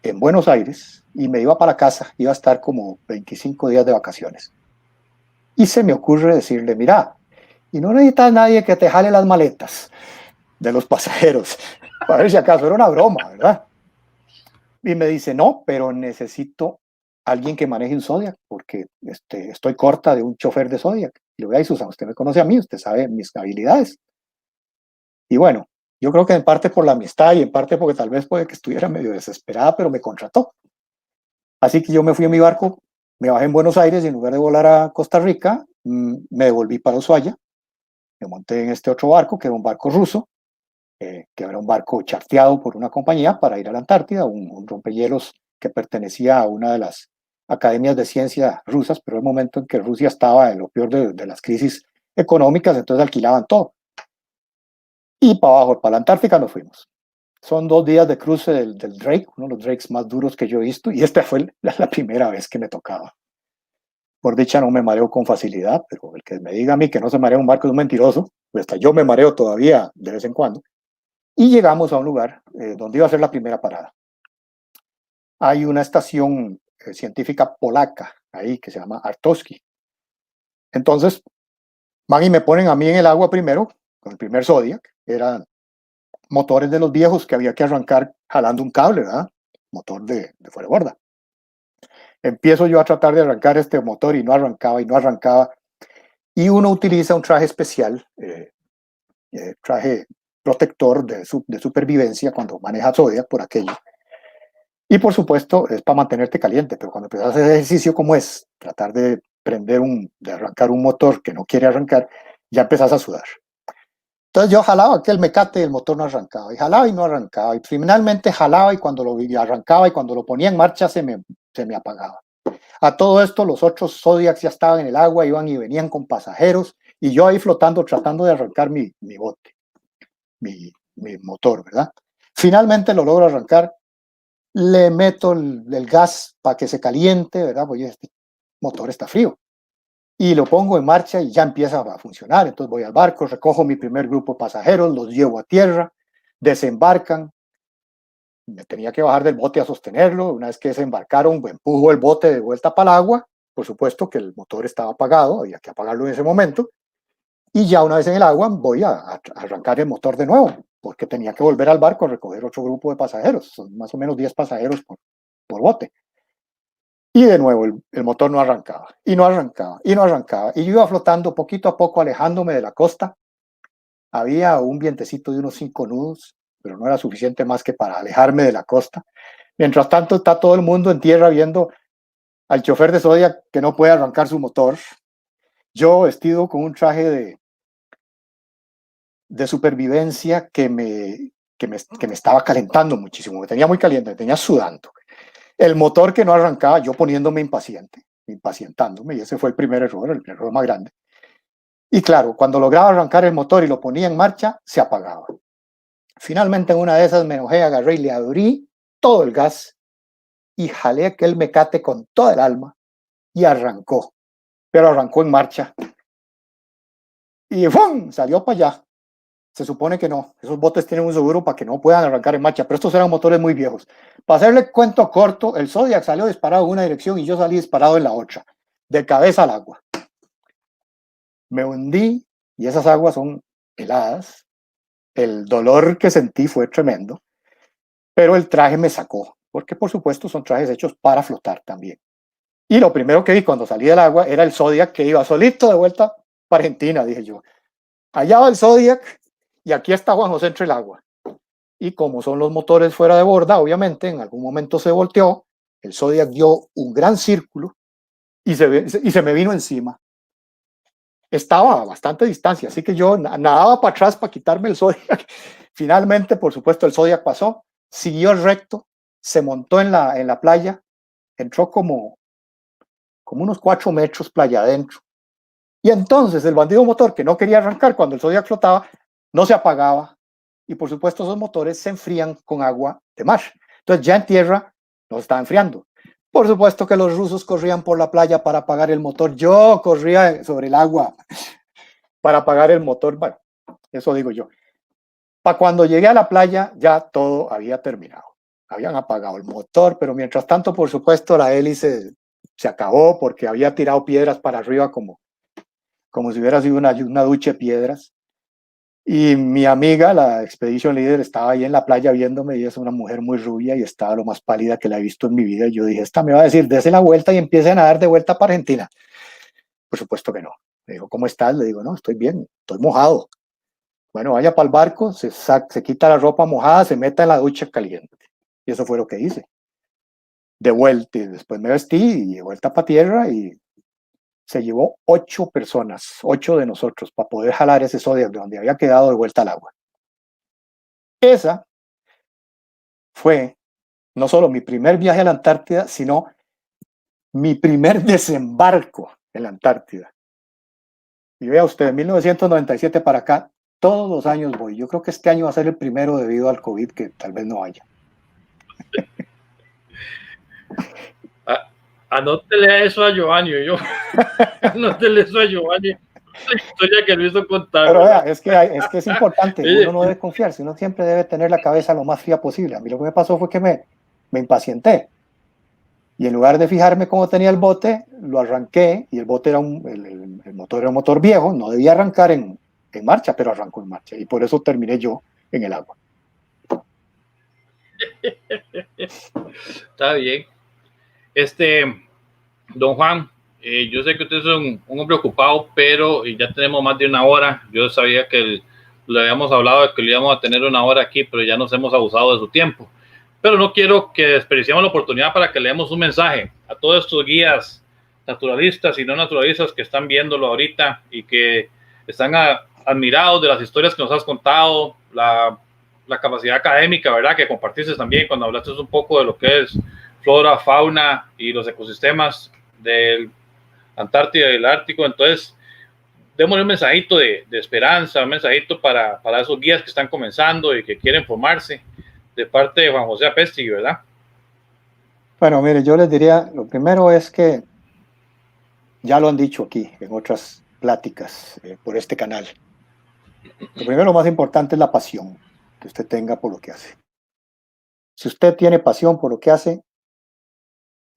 en Buenos Aires y me iba para casa, iba a estar como 25 días de vacaciones. Y se me ocurre decirle, mira, y no necesitas nadie que te jale las maletas de los pasajeros, para ver si acaso era una broma, ¿verdad? Y me dice, no, pero necesito alguien que maneje un Zodiac, porque estoy corta de un chofer de Zodiac. Y le voy a decir, Susan, usted me conoce a mí, usted sabe mis habilidades. Y bueno, yo creo que en parte por la amistad y en parte porque tal vez puede que estuviera medio desesperada, pero me contrató. Así que yo me fui a mi barco, me bajé en Buenos Aires y en lugar de volar a Costa Rica, me devolví para Ushuaia. Me monté en este otro barco, que era un barco ruso, que era un barco charteado por una compañía para ir a la Antártida, un rompehielos que pertenecía a una de las academias de ciencia rusas, pero el momento en que Rusia estaba en lo peor de las crisis económicas, entonces alquilaban todo. Y para abajo, para la Antártica nos fuimos. Son 2 días de cruce del Drake, uno de los Drakes más duros que yo he visto, y esta fue la primera vez que me tocaba. Por dicha no me mareo con facilidad, pero el que me diga a mí que no se marea un barco es un mentiroso, pues hasta yo me mareo todavía de vez en cuando. Y llegamos a un lugar donde iba a ser la primera parada. Hay una estación científica polaca ahí que se llama Artowski. Entonces, van y me ponen a mí en el agua primero, con el primer Zodiac. Eran motores de los viejos que había que arrancar jalando un cable, ¿verdad? Motor de fuera de borda. Empiezo yo a tratar de arrancar este motor y no arrancaba y no arrancaba. Y uno utiliza un traje especial, traje protector de supervivencia cuando maneja Zodiac por aquello. Y por supuesto es para mantenerte caliente, pero cuando empiezas a hacer ejercicio como es, tratar de de arrancar un motor que no quiere arrancar, ya empezás a sudar. Entonces yo jalaba aquel mecate y el motor no arrancaba, y jalaba y no arrancaba, y finalmente jalaba y cuando lo arrancaba y cuando lo ponía en marcha se me apagaba. A todo esto los otros Zodiacs ya estaban en el agua, iban y venían con pasajeros, y yo ahí flotando tratando de arrancar mi bote, mi motor, ¿verdad? Finalmente lo logro arrancar, le meto el gas para que se caliente, ¿verdad? Pues este motor está frío. Y lo pongo en marcha y ya empieza a funcionar. Entonces voy al barco, recojo mi primer grupo de pasajeros, los llevo a tierra, desembarcan. Me tenía que bajar del bote a sostenerlo. Una vez que desembarcaron, empujo el bote de vuelta para el agua. Por supuesto que el motor estaba apagado, había que apagarlo en ese momento. Y ya una vez en el agua voy a arrancar el motor de nuevo, porque tenía que volver al barco a recoger otro grupo de pasajeros. Son más o menos 10 pasajeros por bote. Y de nuevo el motor no arrancaba, y no arrancaba, y no arrancaba. Y yo iba flotando poquito a poco, alejándome de la costa. Había un vientecito de unos 5 nudos, pero no era suficiente más que para alejarme de la costa. Mientras tanto está todo el mundo en tierra viendo al chofer de Zodiac que no puede arrancar su motor. Yo vestido con un traje de supervivencia que me estaba calentando muchísimo, me tenía muy caliente, me tenía sudando. El motor que no arrancaba, yo poniéndome impacientándome, y ese fue el primer error, el error más grande. Y claro, cuando lograba arrancar el motor y lo ponía en marcha, se apagaba. Finalmente en una de esas me enojé, agarré y le abrí todo el gas y jalé aquel mecate con toda el alma y arrancó, pero arrancó en marcha. Y ¡fum! Salió para allá. Se supone que no, esos botes tienen un seguro para que no puedan arrancar en marcha, pero estos eran motores muy viejos. Para hacerle cuento corto, el Zodiac salió disparado en una dirección y yo salí disparado en la otra, de cabeza al agua. Me hundí y esas aguas son heladas. El dolor que sentí fue tremendo, pero el traje me sacó, porque por supuesto son trajes hechos para flotar también. Y lo primero que vi cuando salí del agua era el Zodiac que iba solito de vuelta para Argentina, dije yo. Allá va el Zodiac y aquí está Juan José entre el agua. Y como son los motores fuera de borda, obviamente en algún momento se volteó, el Zodiac dio un gran círculo y se me vino encima. Estaba a bastante distancia, así que yo nadaba para atrás para quitarme el Zodiac. Finalmente, por supuesto, el Zodiac pasó, siguió recto, se montó en la playa, entró como unos 4 metros playa adentro. Y entonces el bandido motor que no quería arrancar cuando el Zodiac flotaba, no se apagaba. Y por supuesto esos motores se enfrían con agua de mar. Entonces ya en tierra no se estaba enfriando. Por supuesto que los rusos corrían por la playa para apagar el motor. Yo corría sobre el agua para apagar el motor. Bueno, eso digo yo. Para cuando llegué a la playa ya todo había terminado. Habían apagado el motor, pero mientras tanto, por supuesto, la hélice se acabó porque había tirado piedras para arriba como si hubiera sido una ducha de piedras. Y mi amiga, la expedition leader, estaba ahí en la playa viéndome, y es una mujer muy rubia y estaba lo más pálida que la he visto en mi vida. Y yo dije, esta me va a decir, dese la vuelta y empiece a nadar de vuelta para Argentina. Por supuesto que no. Me dijo, ¿cómo estás? Le digo, no, estoy bien, estoy mojado. Bueno, vaya para el barco, se quita la ropa mojada, se meta en la ducha caliente. Y eso fue lo que hice. De vuelta, y después me vestí y de vuelta para tierra, y se llevó 8 personas, 8 de nosotros, para poder jalar ese Zodiac de donde había quedado de vuelta al agua. Esa fue no solo mi primer viaje a la Antártida, sino mi primer desembarco en la Antártida. Y vea usted, de 1997 para acá, todos los años voy. Yo creo que este año va a ser el primero debido al COVID, que tal vez no haya. Anótele eso a Giovanni, yo. Anótele eso a Giovanni. La historia que lo hizo contar. Pero vea, es que es importante, uno no debe confiarse, uno siempre debe tener la cabeza lo más fría posible. A mí lo que me pasó fue que me impacienté. Y en lugar de fijarme cómo tenía el bote, lo arranqué, y el bote era el motor era un motor viejo, no debía arrancar en marcha, pero arrancó en marcha. Y por eso terminé yo en el agua. Está bien. Don Juan, yo sé que usted es un hombre ocupado, pero ya tenemos más de una hora. Yo sabía que le habíamos hablado de que le íbamos a tener una hora aquí, pero ya nos hemos abusado de su tiempo. Pero no quiero que desperdiciemos la oportunidad para que le demos un mensaje a todos estos guías naturalistas y no naturalistas que están viéndolo ahorita y que están admirados de las historias que nos has contado, la capacidad académica, ¿verdad? Que compartiste también cuando hablaste un poco de lo que es flora, fauna y los ecosistemas del Antártida y el Ártico. Entonces, démosle un mensajito de esperanza, un mensajito para esos guías que están comenzando y que quieren formarse, de parte de Juan José Apesti, ¿verdad? Bueno, mire, yo les diría, lo primero es que ya lo han dicho aquí en otras pláticas por este canal. Lo primero, lo más importante es la pasión que usted tenga por lo que hace. Si usted tiene pasión por lo que hace,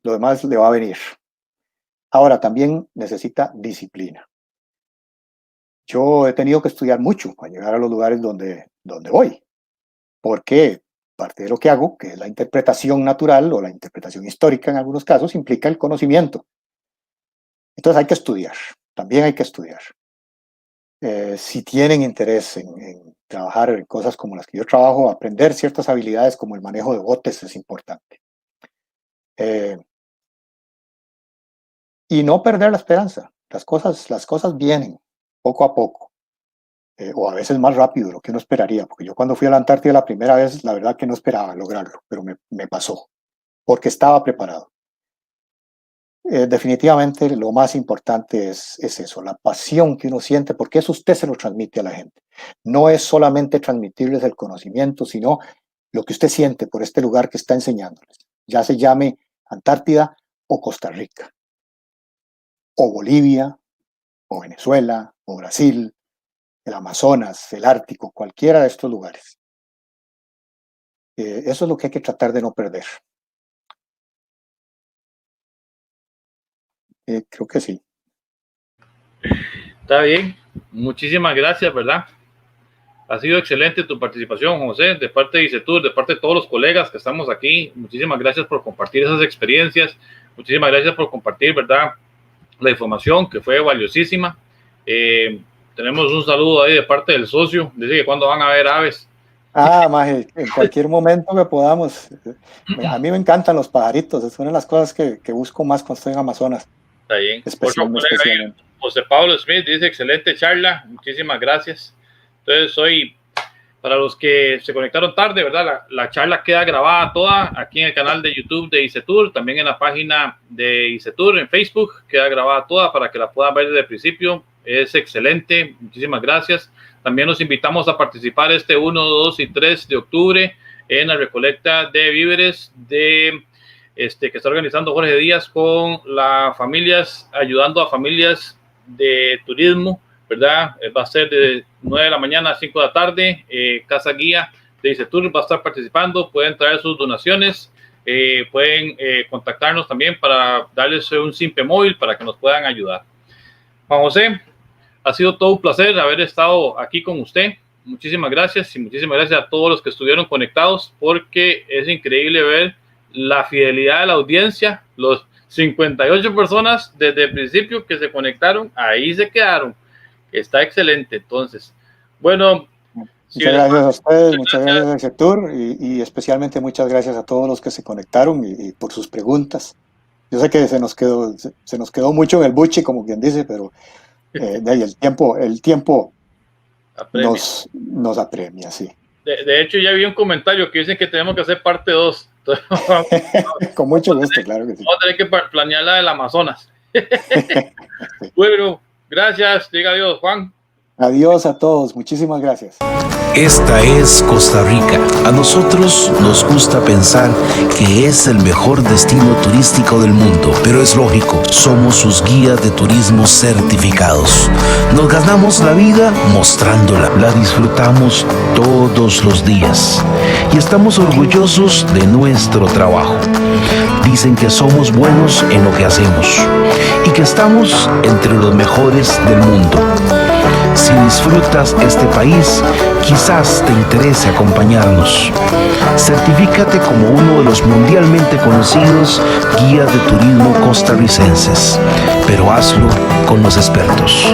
lo demás le va a venir. Ahora, también necesita disciplina. Yo he tenido que estudiar mucho para llegar a los lugares donde voy, porque parte de lo que hago, que es la interpretación natural o la interpretación histórica en algunos casos, implica el conocimiento. Entonces hay que estudiar, también hay que estudiar. Si tienen interés en trabajar en cosas como las que yo trabajo, aprender ciertas habilidades como el manejo de botes es importante. Y no perder la esperanza. Las cosas vienen poco a poco, o a veces más rápido de lo que uno esperaría, porque yo cuando fui a la Antártida la primera vez, la verdad que no esperaba lograrlo, pero me pasó, porque estaba preparado. Definitivamente lo más importante es eso, la pasión que uno siente, porque eso usted se lo transmite a la gente. No es solamente transmitirles el conocimiento, sino lo que usted siente por este lugar que está enseñándoles, ya se llame Antártida o Costa Rica, o Bolivia, o Venezuela, o Brasil, el Amazonas, el Ártico, cualquiera de estos lugares. Eso es lo que hay que tratar de no perder. Creo que sí. Está bien. Muchísimas gracias, ¿verdad? Ha sido excelente tu participación, José, de parte de ICETUR, de parte de todos los colegas que estamos aquí. Muchísimas gracias por compartir esas experiencias. Muchísimas gracias por compartir, ¿verdad?, la información que fue valiosísima. Tenemos un saludo ahí de parte del socio. Dice que cuando van a ver aves. Maje, en cualquier momento que podamos. A mí me encantan los pajaritos. Es una de las cosas que busco más cuando estoy en Amazonas. Está bien. Especialmente. José Pablo Smith dice, excelente charla. Muchísimas gracias. Entonces, para los que se conectaron tarde, ¿verdad? La charla queda grabada toda aquí en el canal de YouTube de ICETUR, también en la página de ICETUR en Facebook, queda grabada toda para que la puedan ver desde el principio. Es excelente, muchísimas gracias. También los invitamos a participar este 1, 2 y 3 de octubre en la recolecta de víveres que está organizando Jorge Díaz con las familias, ayudando a familias de turismo, ¿verdad? Va a ser de 9 de la mañana a 5 de la tarde. Casa Guía de ICETUR va a estar participando. Pueden traer sus donaciones. Pueden contactarnos también para darles un simple móvil para que nos puedan ayudar. Juan José, ha sido todo un placer haber estado aquí con usted. muchísimas gracias y muchísimas gracias a todos los que estuvieron conectados, porque es increíble ver la fidelidad de la audiencia. Los 58 personas desde el principio que se conectaron, ahí se quedaron. Está excelente. Entonces, bueno, muchas gracias a ustedes, muchas gracias a Setur, y especialmente muchas gracias a todos los que se conectaron y por sus preguntas. Yo sé que se nos quedó mucho en el buche, como quien dice, pero el tiempo apremia. Nos apremia, sí. De hecho, ya vi un comentario que dicen que tenemos que hacer parte 2. Con mucho gusto, claro que sí. Vamos a tener que planear la del Amazonas. Bueno, gracias. Diga adiós, Juan. Adiós a todos. Muchísimas gracias. Esta es Costa Rica. A nosotros nos gusta pensar que es el mejor destino turístico del mundo, pero es lógico, somos sus guías de turismo certificados. Nos ganamos la vida mostrándola, la disfrutamos todos los días y estamos orgullosos de nuestro trabajo. Dicen que somos buenos en lo que hacemos y que estamos entre los mejores del mundo. Si disfrutas este país, quizás te interese acompañarnos. Certifícate como uno de los mundialmente conocidos guías de turismo costarricenses, pero hazlo con los expertos.